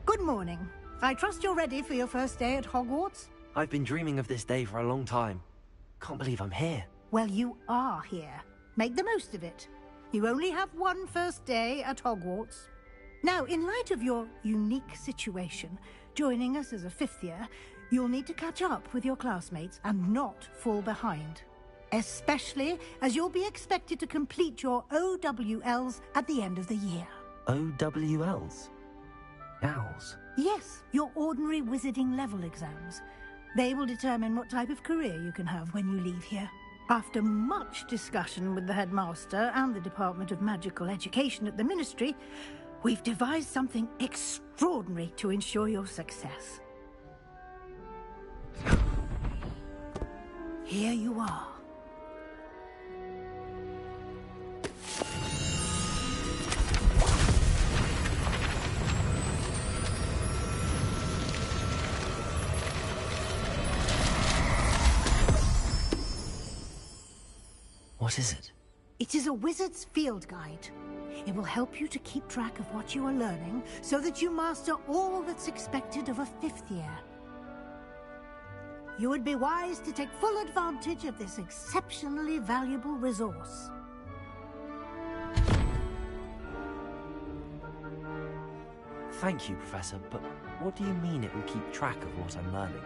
Good morning. I trust you're ready for your first day at Hogwarts? I've been dreaming of this day for a long time. Can't believe I'm here. Well, you are here. Make the most of it. You only have one first day at Hogwarts. Now, in light of your unique situation, joining us as a 5th year, you'll need to catch up with your classmates and not fall behind. Especially as you'll be expected to complete your OWLs at the end of the year. OWLs? Owls? Yes, your ordinary wizarding level exams. They will determine what type of career you can have when you leave here. After much discussion with the headmaster and the Department of Magical Education at the Ministry, we've devised something extraordinary to ensure your success. Here you are. What is it? It is a wizard's field guide. It will help you to keep track of what you are learning so that you master all that's expected of a 5th year. You would be wise to take full advantage of this exceptionally valuable resource. Thank you, Professor, but what do you mean it will keep track of what I'm learning?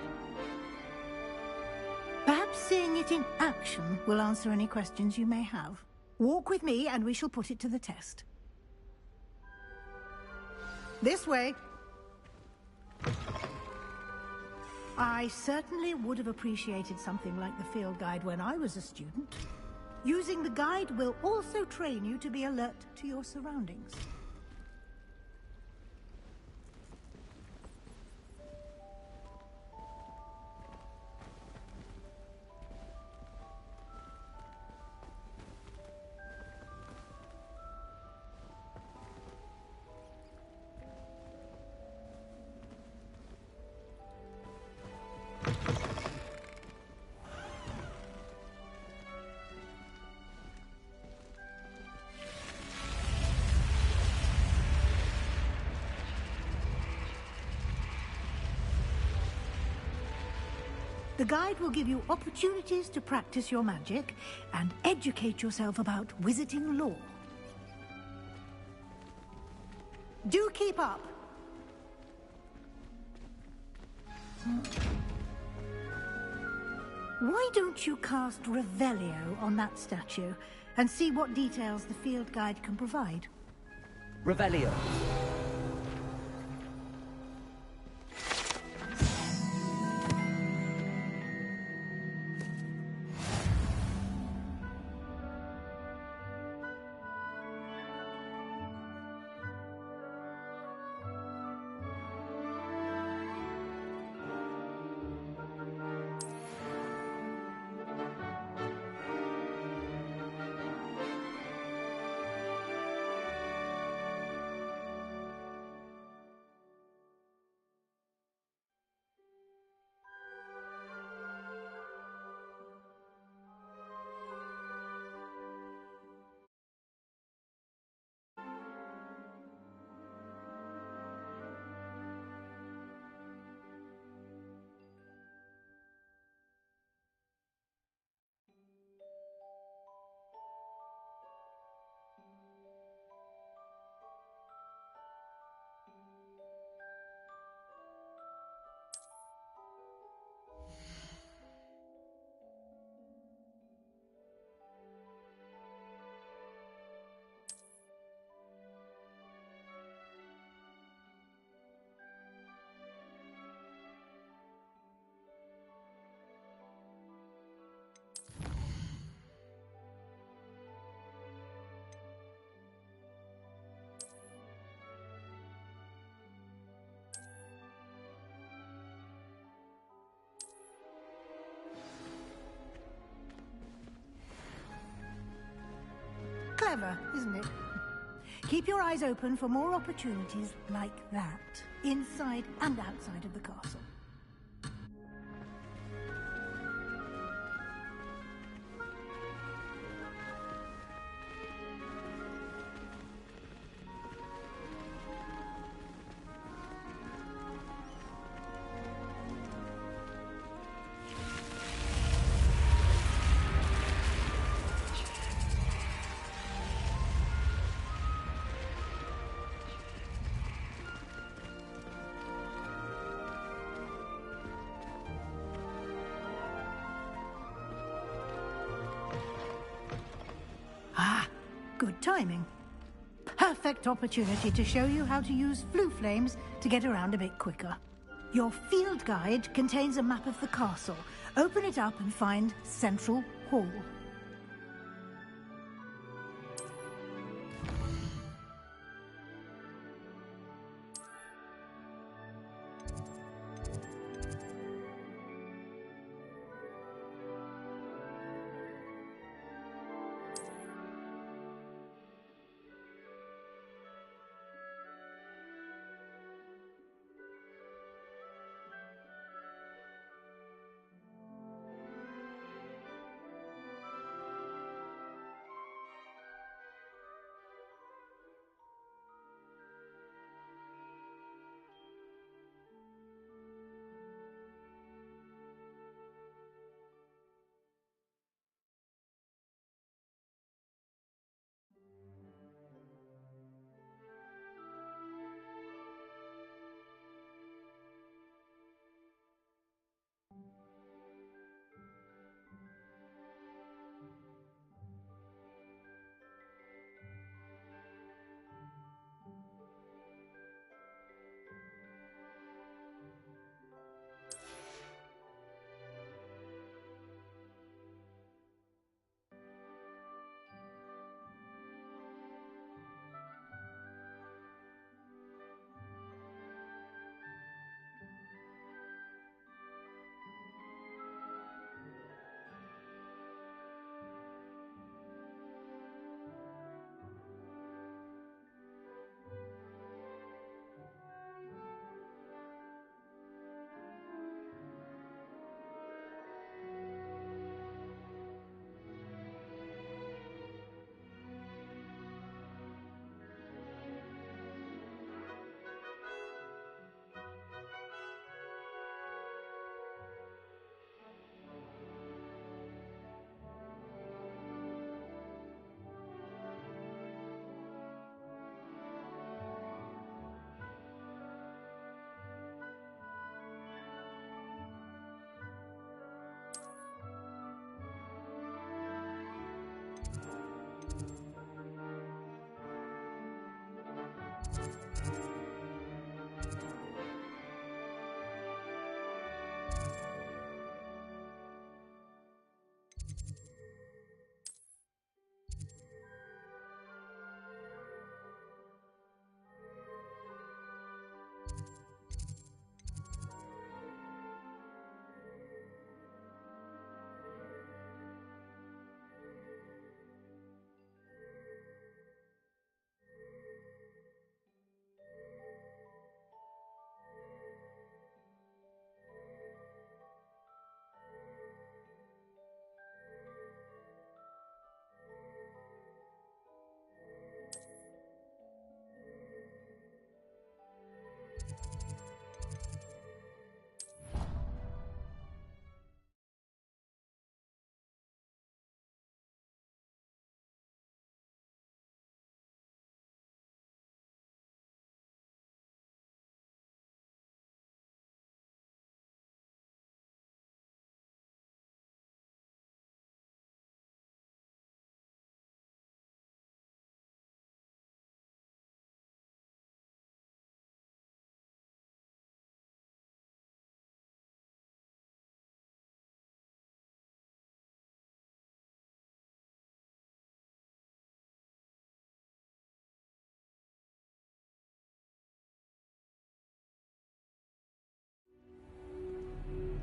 Perhaps seeing it in action will answer any questions you may have. Walk with me and we shall put it to the test. This way. I certainly would have appreciated something like the field guide when I was a student. Using the guide will also train you to be alert to your surroundings. The guide will give you opportunities to practice your magic and educate yourself about wizarding lore. Do keep up! Why don't you cast Revelio on that statue and see what details the field guide can provide? Revelio. Clever, isn't it? Keep your eyes open for more opportunities like that, inside and outside of the castle. Good timing. Perfect opportunity to show you how to use flue flames to get around a bit quicker. Your field guide contains a map of the castle. Open it up and find Central Hall.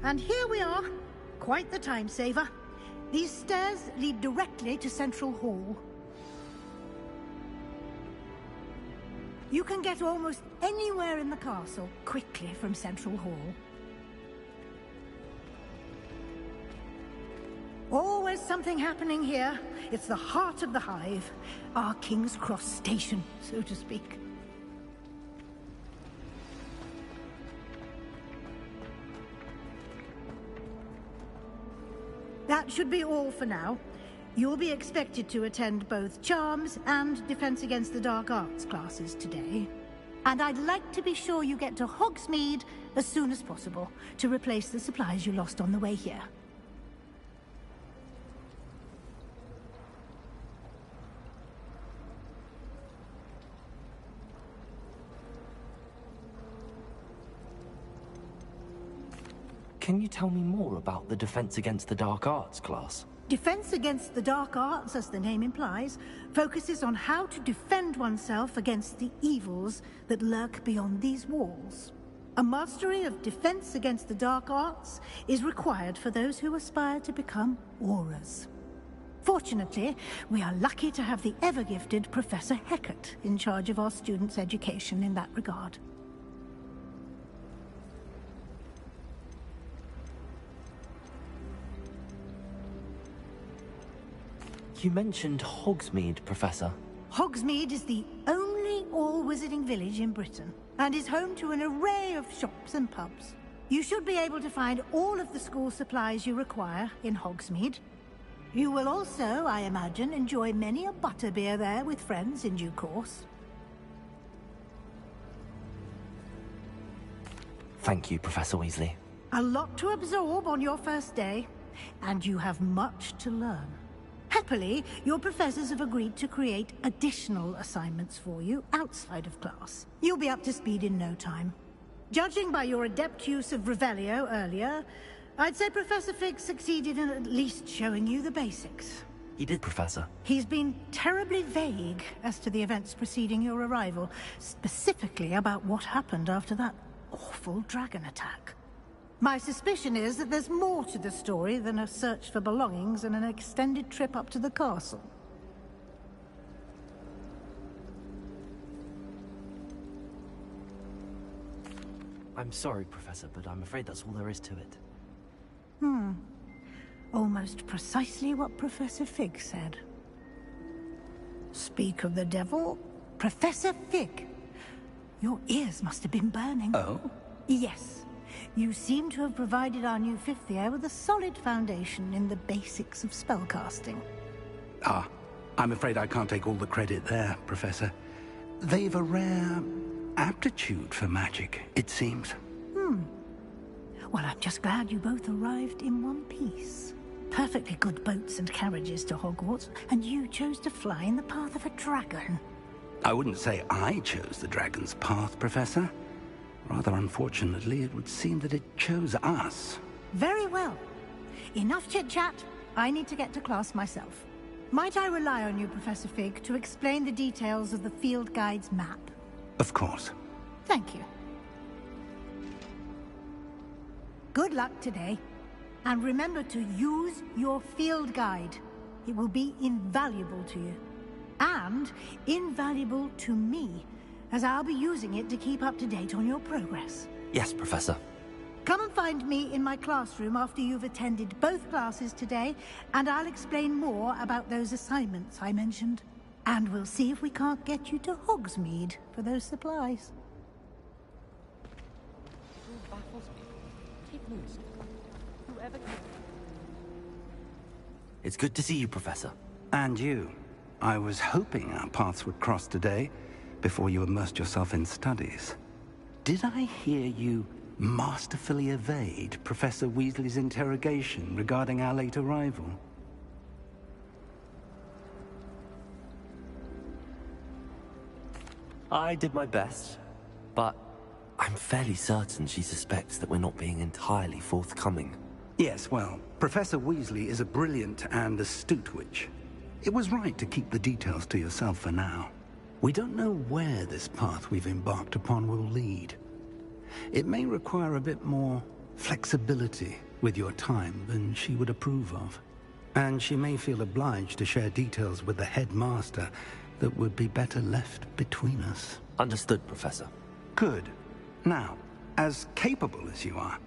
And here we are. Quite the time saver. These stairs lead directly to Central Hall. You can get almost anywhere in the castle quickly from Central Hall. Always something happening here. It's the heart of the hive. Our King's Cross station, so to speak. That should be all for now. You'll be expected to attend both Charms and Defense Against the Dark Arts classes today. And I'd like to be sure you get to Hogsmeade as soon as possible to replace the supplies you lost on the way here. Can you tell me more about the Defense Against the Dark Arts class? Defense against the dark arts, as the name implies, focuses on how to defend oneself against the evils that lurk beyond these walls. A mastery of defense against the dark arts is required for those who aspire to become Aurors. Fortunately, we are lucky to have the ever-gifted Professor Hecat in charge of our students' education in that regard. You mentioned Hogsmeade, Professor. Hogsmeade is the only all-wizarding village in Britain, and is home to an array of shops and pubs. You should be able to find all of the school supplies you require in Hogsmeade. You will also, I imagine, enjoy many a butterbeer there with friends in due course. Thank you, Professor Weasley. A lot to absorb on your first day, and you have much to learn. Happily, your professors have agreed to create additional assignments for you outside of class. You'll be up to speed in no time. Judging by your adept use of Revelio earlier, I'd say Professor Fig succeeded in at least showing you the basics. He did, Professor. He's been terribly vague as to the events preceding your arrival, specifically about what happened after that awful dragon attack. My suspicion is that there's more to the story than a search for belongings and an extended trip up to the castle. I'm sorry, Professor, but I'm afraid that's all there is to it. Almost precisely what Professor Fig said. Speak of the devil, Professor Fig. Your ears must have been burning. Oh? Yes. You seem to have provided our new fifth year with a solid foundation in the basics of spellcasting. Ah, I'm afraid I can't take all the credit there, Professor. They've a rare aptitude for magic, it seems. Well, I'm just glad you both arrived in one piece. Perfectly good boats and carriages to Hogwarts, and you chose to fly in the path of a dragon. I wouldn't say I chose the dragon's path, Professor. Rather unfortunately, it would seem that it chose us. Very well. Enough chit-chat. I need to get to class myself. Might I rely on you, Professor Fig, to explain the details of the field guide's map? Of course. Thank you. Good luck today. And remember to use your field guide. It will be invaluable to you. And invaluable to me, as I'll be using it to keep up to date on your progress. Yes, Professor. Come and find me in my classroom after you've attended both classes today, and I'll explain more about those assignments I mentioned. And we'll see if we can't get you to Hogsmeade for those supplies. It's good to see you, Professor. And you. I was hoping our paths would cross today, before you immersed yourself in studies. Did I hear you masterfully evade Professor Weasley's interrogation regarding our late arrival? I did my best, but I'm fairly certain she suspects that we're not being entirely forthcoming. Yes, well, Professor Weasley is a brilliant and astute witch. It was right to keep the details to yourself for now. We don't know where this path we've embarked upon will lead. It may require a bit more flexibility with your time than she would approve of. And she may feel obliged to share details with the headmaster that would be better left between us. Understood, Professor. Good. Now, as capable as you are,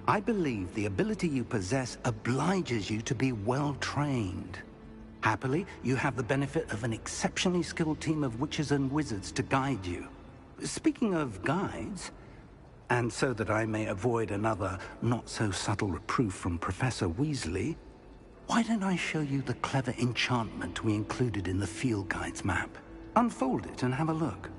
I believe the ability you possess obliges you to be well-trained. Happily, you have the benefit of an exceptionally skilled team of witches and wizards to guide you. Speaking of guides, and so that I may avoid another not-so-subtle reproof from Professor Weasley, why don't I show you the clever enchantment we included in the field guide's map? Unfold it and have a look.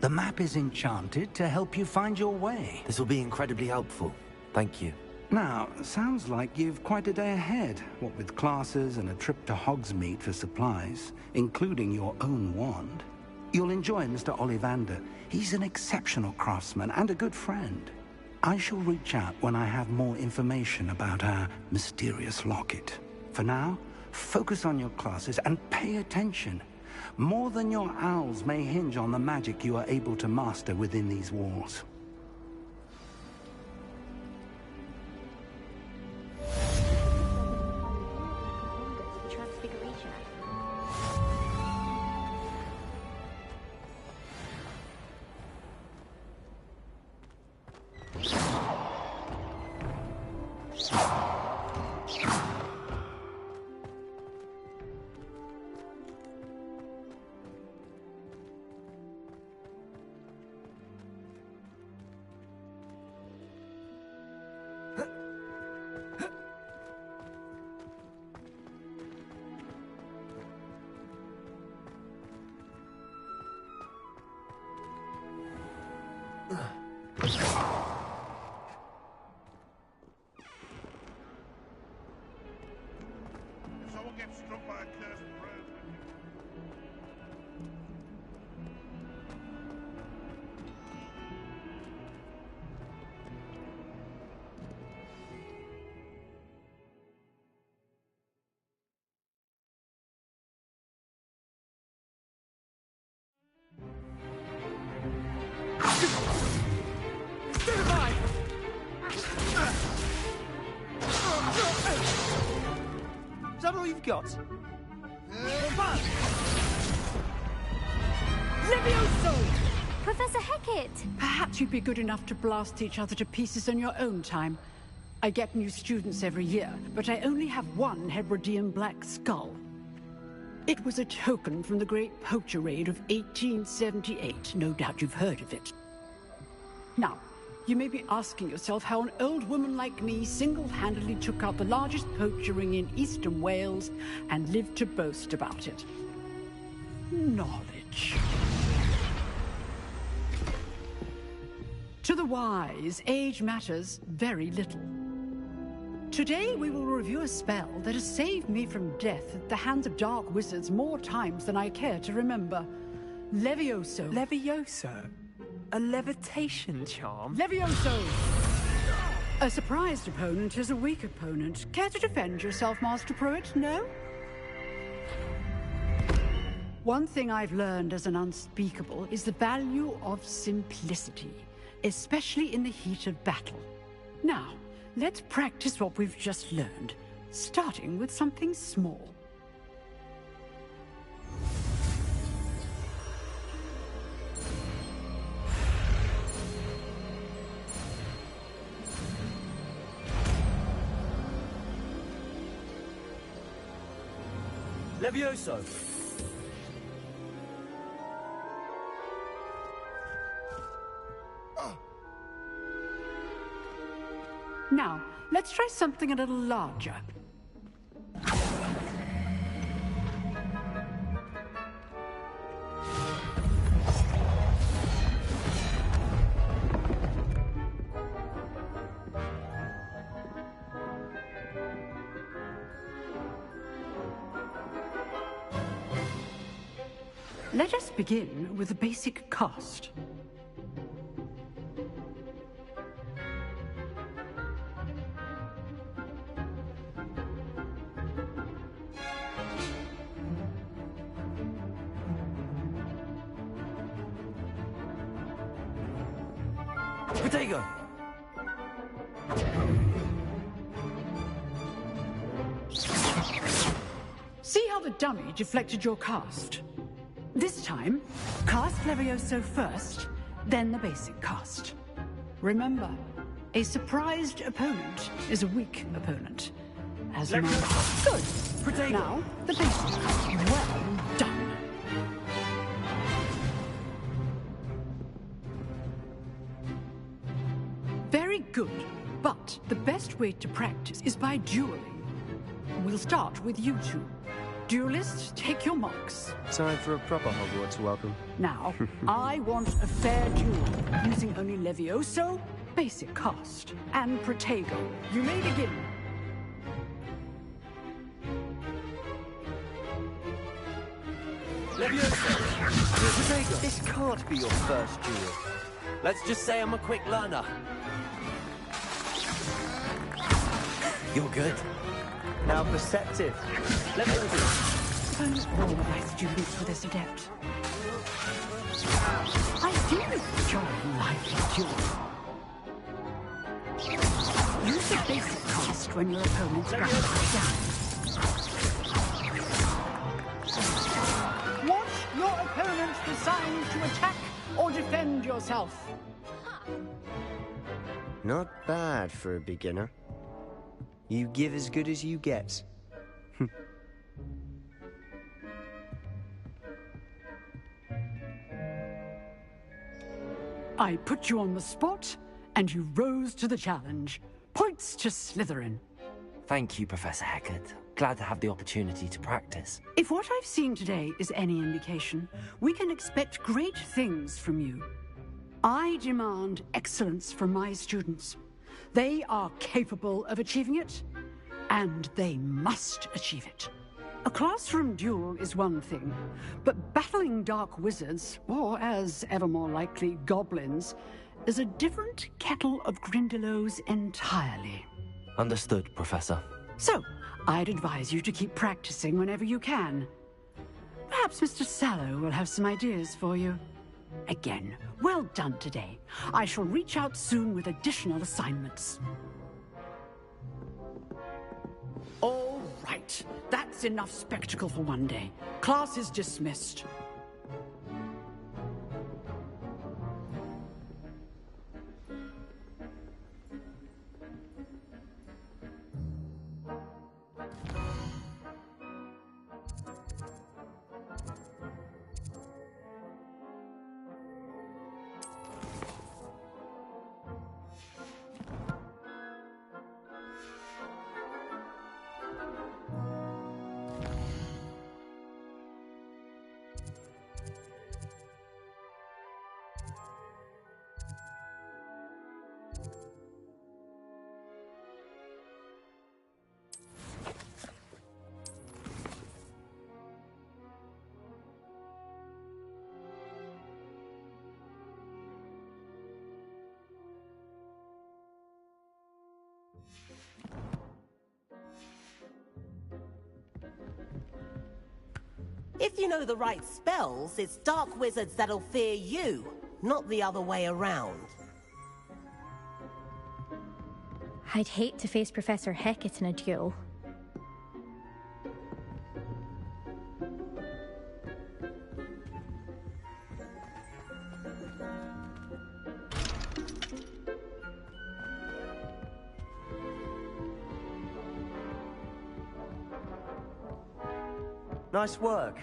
The map is enchanted to help you find your way. This will be incredibly helpful. Thank you. Now, sounds like you've quite a day ahead, what with classes and a trip to Hogsmeade for supplies, including your own wand. You'll enjoy Mr. Ollivander. He's an exceptional craftsman and a good friend. I shall reach out when I have more information about our mysterious locket. For now, focus on your classes and pay attention. More than your owls may hinge on the magic you are able to master within these walls. Is that all you've got? Levioso! Professor Hecat! Perhaps you'd be good enough to blast each other to pieces in your own time. I get new students every year, but I only have one Hebridean black skull. It was a token from the Great Poacher Raid of 1878. No doubt you've heard of it. Now, you may be asking yourself how an old woman like me single-handedly took out the largest poacher ring in eastern Wales and lived to boast about it. Knowledge. To the wise, age matters very little. Today we will review a spell that has saved me from death at the hands of dark wizards more times than I care to remember. Levioso. Levioso? A levitation charm? Levioso! A surprised opponent is a weak opponent. Care to defend yourself, Master Pruitt? No? One thing I've learned as an unspeakable is the value of simplicity, especially in the heat of battle. Now, let's practice what we've just learned, starting with something small. Levioso! Now, let's try something a little larger. Let us begin with the basic cast. Potato! See how the dummy deflected your cast? This time, cast Levioso first, then the basic cast. Remember, a surprised opponent is a weak opponent. As my... Good! Potato. Now, the basic cast. Well done! Very good, but the best way to practice is by dueling. We'll start with you two. Duelists, take your marks. Time for a proper Hogwarts welcome. Now, I want a fair duel, using only Levioso, basic cast, and Protego. You may begin. Levioso! This can't be your first duel. Let's just say I'm a quick learner. You're good. Now perceptive. Levioso! If only all of my students were this adept. I do enjoy lively duel. Use the basic cast when your opponent's back is down. Watch your opponent decide to attack or defend yourself. Not bad for a beginner. You give as good as you get. I put you on the spot, and you rose to the challenge. Points to Slytherin. Thank you, Professor Hecat. Glad to have the opportunity to practice. If what I've seen today is any indication, we can expect great things from you. I demand excellence from my students. They are capable of achieving it, and they must achieve it. A classroom duel is one thing, but battling dark wizards, or as ever more likely, goblins, is a different kettle of Grindylows entirely. Understood, Professor. So, I'd advise you to keep practicing whenever you can. Perhaps Mr. Sallow will have some ideas for you. Again, well done today. I shall reach out soon with additional assignments. All right, that's enough spectacle for one day. Class is dismissed. If you know the right spells, it's dark wizards that'll fear you, not the other way around. I'd hate to face Professor Hecat in a duel. Nice work.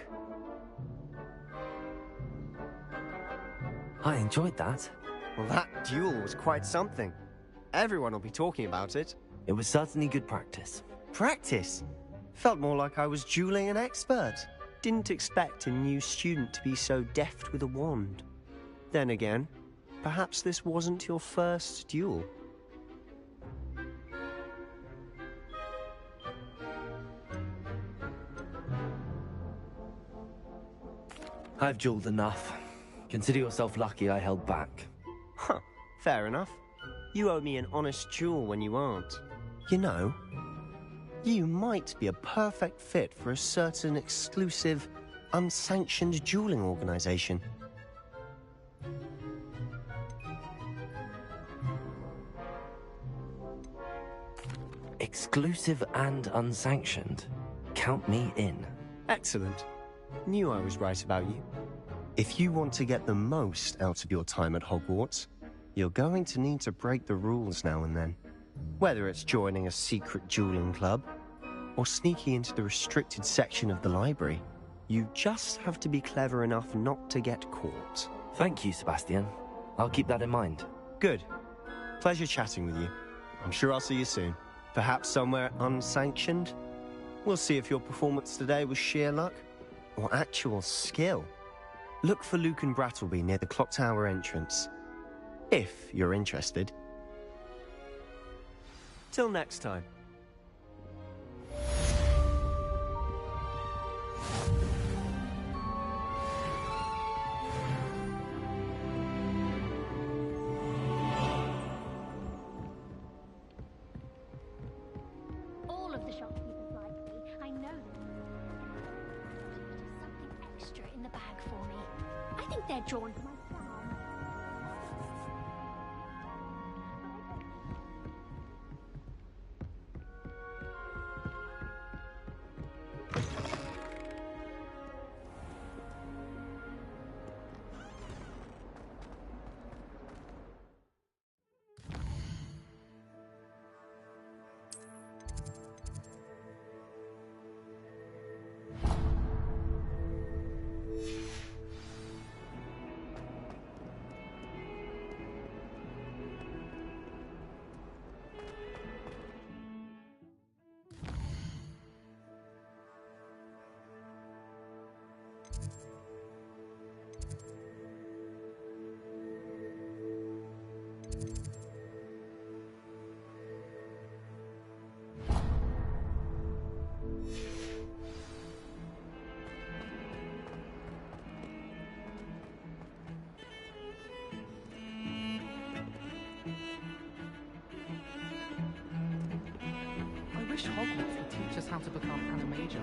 I enjoyed that. Well, that duel was quite something. Everyone will be talking about it. It was certainly good practice. Practice? Felt more like I was dueling an expert. Didn't expect a new student to be so deft with a wand. Then again, perhaps this wasn't your first duel. I've dueled enough. Consider yourself lucky I held back. Huh, fair enough. You owe me an honest duel when you aren't. You know, you might be a perfect fit for a certain exclusive, unsanctioned dueling organization. Exclusive and unsanctioned. Count me in. Excellent. Knew I was right about you. If you want to get the most out of your time at Hogwarts, you're going to need to break the rules now and then. Whether it's joining a secret dueling club, or sneaking into the restricted section of the library, you just have to be clever enough not to get caught. Thank you, Sebastian. I'll keep that in mind. Good. Pleasure chatting with you. I'm sure I'll see you soon. Perhaps somewhere unsanctioned? We'll see if your performance today was sheer luck or actual skill. Look for Luke and Brattleby near the clock tower entrance, if you're interested. Till next time. All of the shopkeepers like me. I know them. Just something extra in the bag for me. I think they're drawn to my charm. I wish Hogwarts would teach us how to become animagi.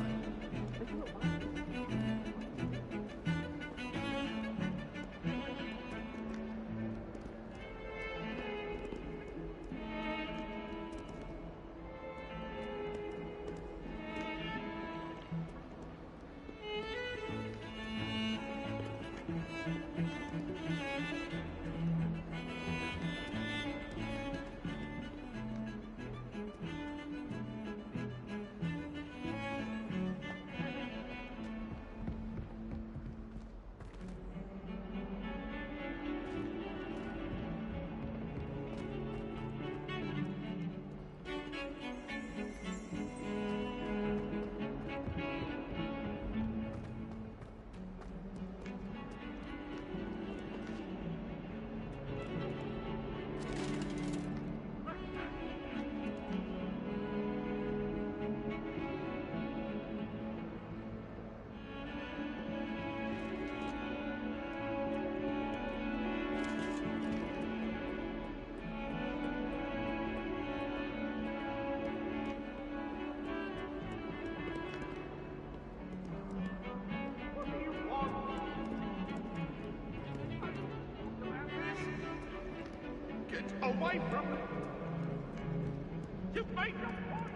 Away from me! You've made your point!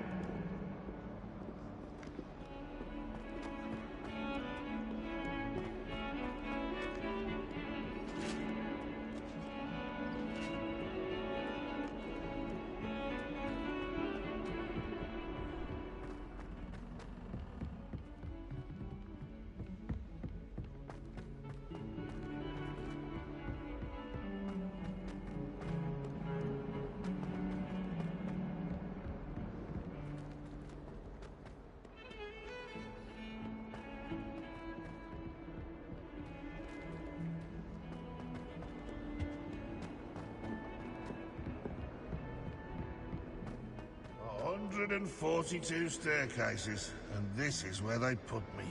"142 staircases, and this is where they put me."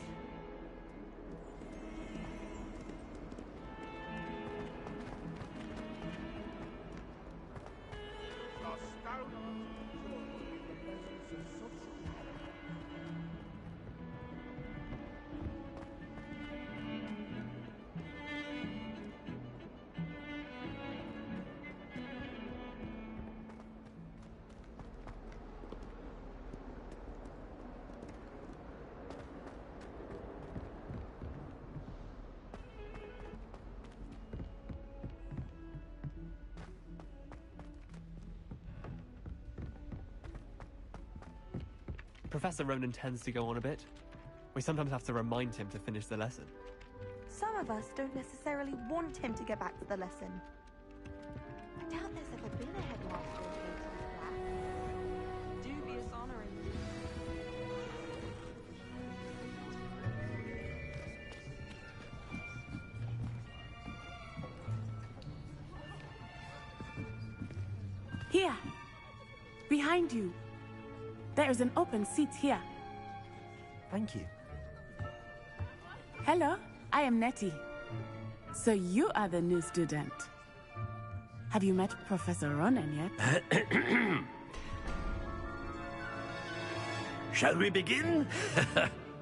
Professor Ronan tends to go on a bit. We sometimes have to remind him to finish the lesson. Some of us don't necessarily want him to get back to the lesson. I doubt there's ever been a headmaster in class. Dubious honor indeed. Here. Behind you. There is an open seat here. Thank you. Hello, I am Nettie. So you are the new student. Have you met Professor Ronan yet? Shall we begin?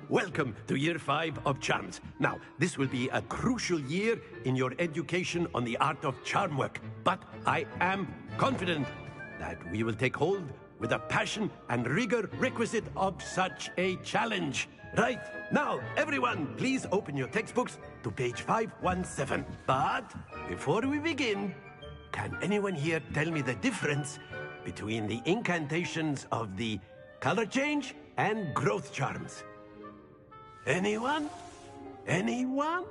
Welcome to Year 5 of Charms. Now, this will be a crucial year in your education on the art of charm work. But I am confident that we will take hold with the passion and rigor requisite of such a challenge. Right, now, everyone, please open your textbooks to page 517. But before we begin, can anyone here tell me the difference between the incantations of the color change and growth charms? Anyone? Anyone?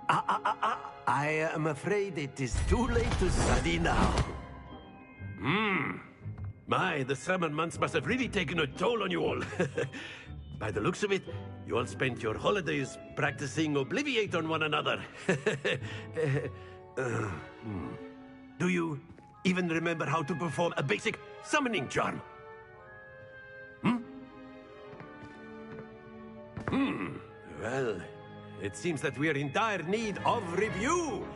I am afraid it is too late to study now. My, the summer months must have really taken a toll on you all. By the looks of it, you all spent your holidays practicing Obliviate on one another. Do you even remember how to perform a basic summoning charm? Well, it seems that we are in dire need of review.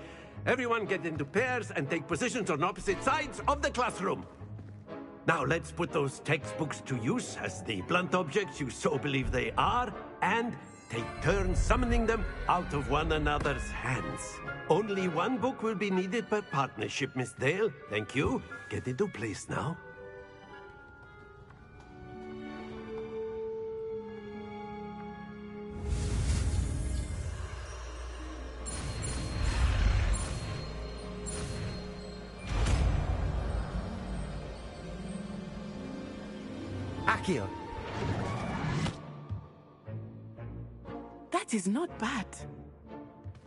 Everyone get into pairs and take positions on opposite sides of the classroom. Now let's put those textbooks to use as the blunt objects you so believe they are, and take turns summoning them out of one another's hands. Only one book will be needed per partnership, Miss Dale. Thank you. Get into place now. Accio. That is not bad.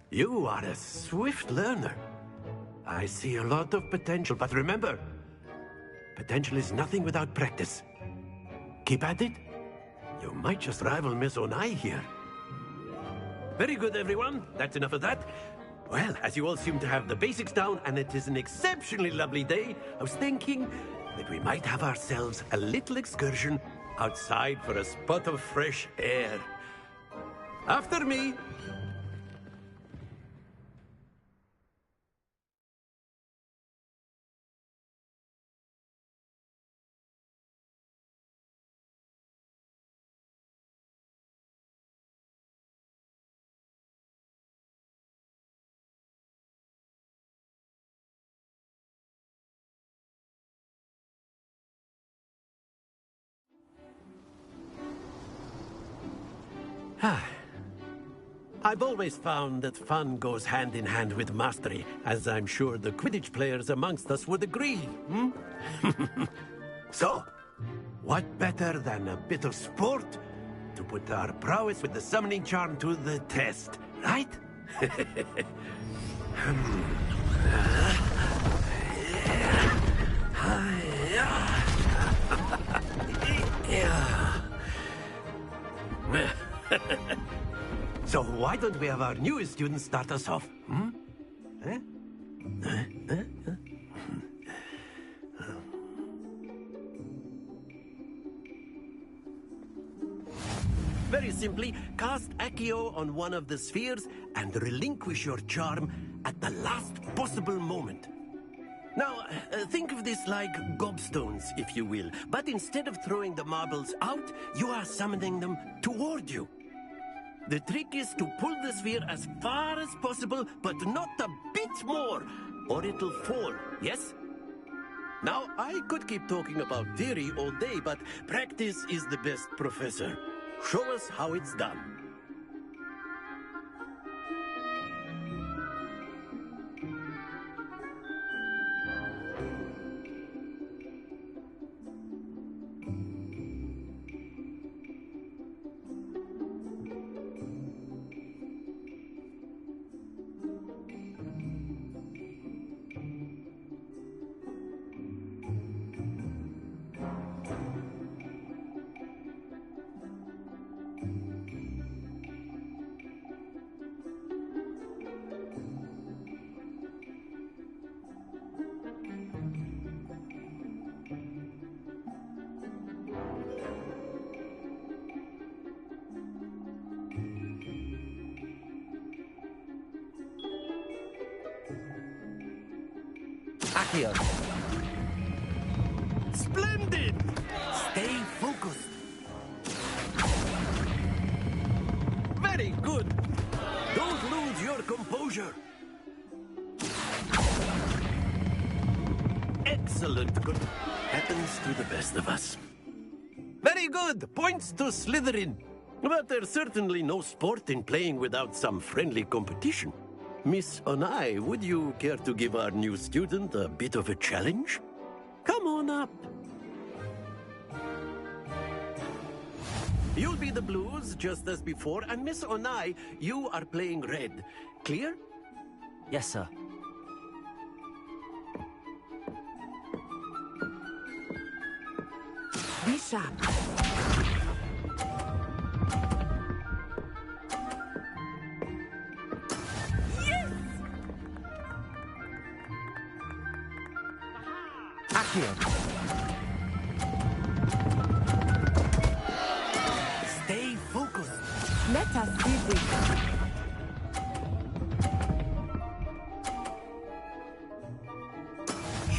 You are a swift learner. I see a lot of potential, but remember, potential is nothing without practice. Keep at it. You might just rival Miss Onai here. Very good, everyone. That's enough of that. Well, as you all seem to have the basics down, and it is an exceptionally lovely day, I was thinking that we might have ourselves a little excursion outside for a spot of fresh air. After me. I've always found that fun goes hand in hand with mastery, as I'm sure the Quidditch players amongst us would agree. So, what better than a bit of sport to put our prowess with the summoning charm to the test, right? So why don't we have our newest student start us off? Very simply, cast Accio on one of the spheres and relinquish your charm at the last possible moment. Now, think of this like gobstones, if you will. But instead of throwing the marbles out, you are summoning them toward you. The trick is to pull the sphere as far as possible, but not a bit more, or it'll fall, yes? Now, I could keep talking about theory all day, but practice is the best professor. Show us how it's done. Accio. Splendid! Stay focused. Very good. Don't lose your composure. Excellent. Good. Happens to the best of us. Very good. Points to Slytherin. But there's certainly no sport in playing without some friendly competition. Miss Onai, would you care to give our new student a bit of a challenge? Come on up. You'll be the blues, just as before, and Miss Onai, you are playing red. Clear? Yes, sir. Be sharp. Accio. Stay focused. Let us see this.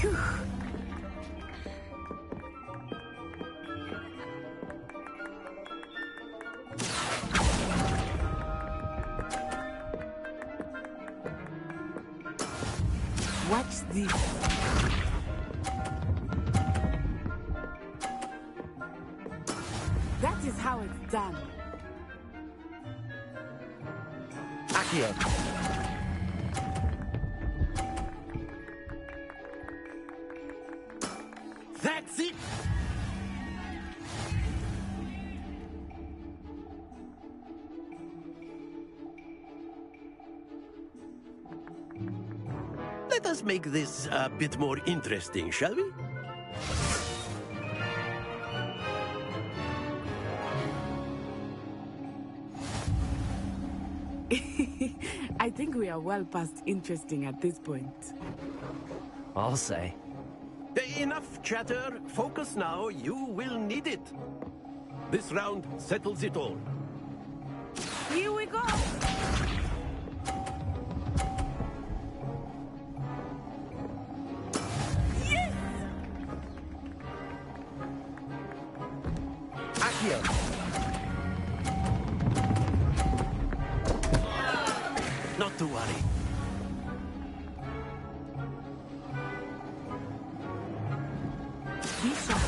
Phew. Watch this. That is how it's done. Accio. That's it! Let us make this a bit more interesting, shall we? I think we are well past interesting at this point. I'll say. Enough chatter. Focus now. You will need it. This round settles it all. Here we go. Yes! Accio. Not to worry. Be sharp.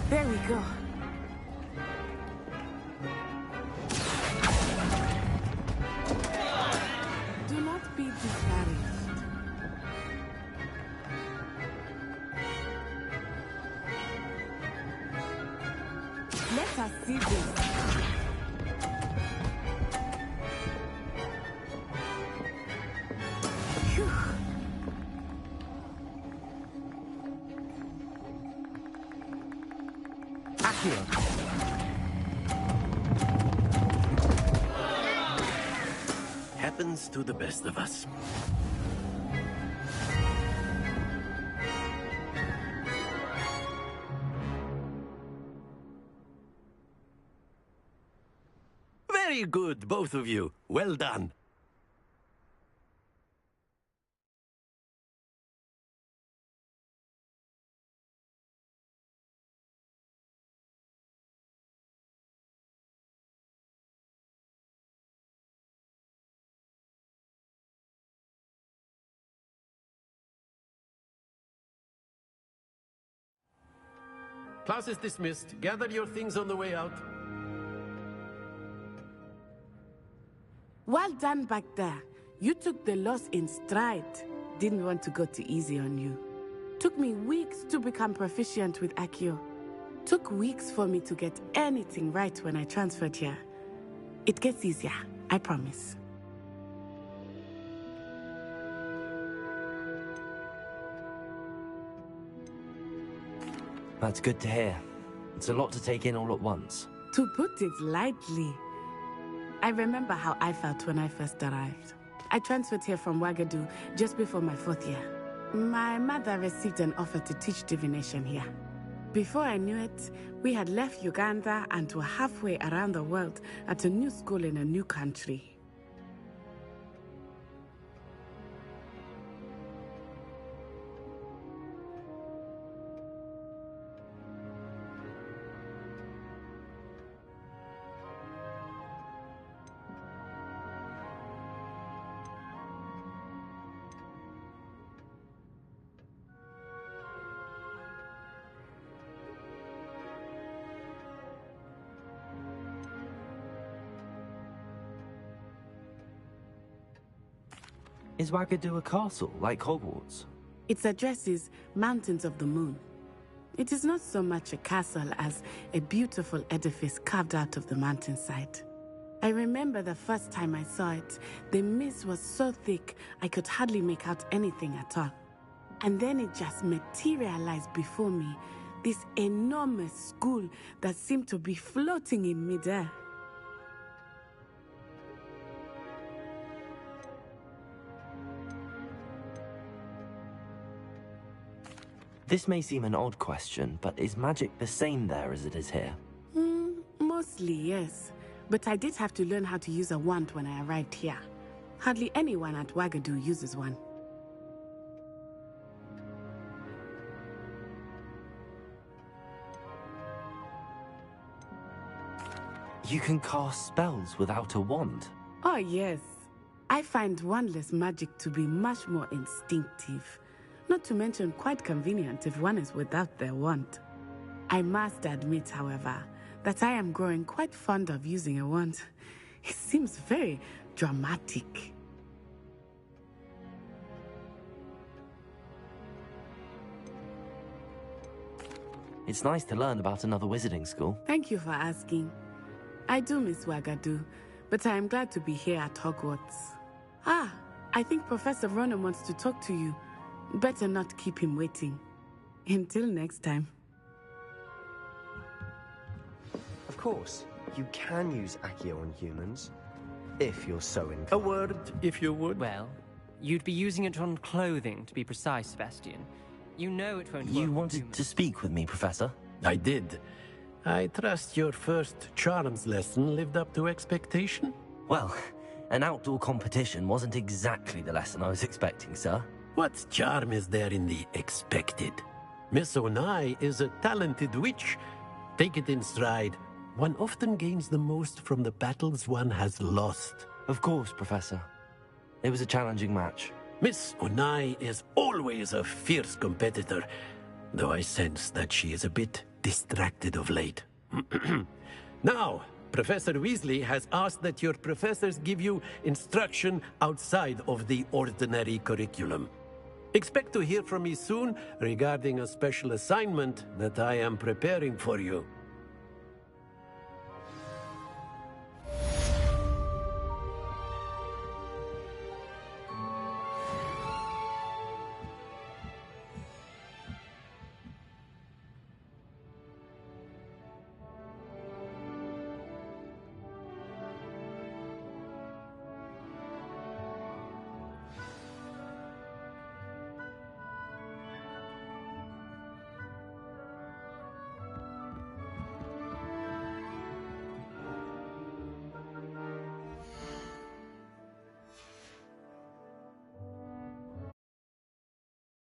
There we go. Do not be discouraged. Let us see this. Phew. Accio. Happens to the best of us. Very good, both of you. Well done. Class is dismissed. Gather your things on the way out. Well done back there. You took the loss in stride. Didn't want to go too easy on you. Took me weeks to become proficient with Accio. Took weeks for me to get anything right when I transferred here. It gets easier, I promise. That's good to hear. It's a lot to take in all at once. To put it lightly, I remember how I felt when I first arrived. I transferred here from Wagadu just before my 4th year. My mother received an offer to teach divination here. Before I knew it, we had left Uganda and were halfway around the world at a new school in a new country. Is Wagadu a castle, like Hogwarts? Its address is Mountains of the Moon. It is not so much a castle as a beautiful edifice carved out of the mountainside. I remember the first time I saw it, the mist was so thick I could hardly make out anything at all. And then it just materialized before me, this enormous school that seemed to be floating in midair. This may seem an odd question, but is magic the same there as it is here? Mostly, yes. But I did have to learn how to use a wand when I arrived here. Hardly anyone at Wagadu uses one. You can cast spells without a wand? Oh, yes. I find wandless magic to be much more instinctive. Not to mention quite convenient if one is without their wand. I must admit, however, that I am growing quite fond of using a wand. It seems very dramatic. It's nice to learn about another wizarding school. Thank you for asking. I do miss Wagadu, but I am glad to be here at Hogwarts. I think Professor Ronan wants to talk to you. Better not keep him waiting. Until next time. Of course, you can use Accio on humans, if you're so inclined. A word, if you would. Well, you'd be using it on clothing, to be precise, Sebastian. You know it won't work. You wanted to speak with me, Professor? I did. I trust your first charms lesson lived up to expectation? Well, an outdoor competition wasn't exactly the lesson I was expecting, sir. What charm is there in the expected? Miss Onai is a talented witch. Take it in stride. One often gains the most from the battles one has lost. Of course, Professor. It was a challenging match. Miss Onai is always a fierce competitor, though I sense that she is a bit distracted of late. Now, Professor Weasley has asked that your professors give you instruction outside of the ordinary curriculum. Expect to hear from me soon regarding a special assignment that I am preparing for you.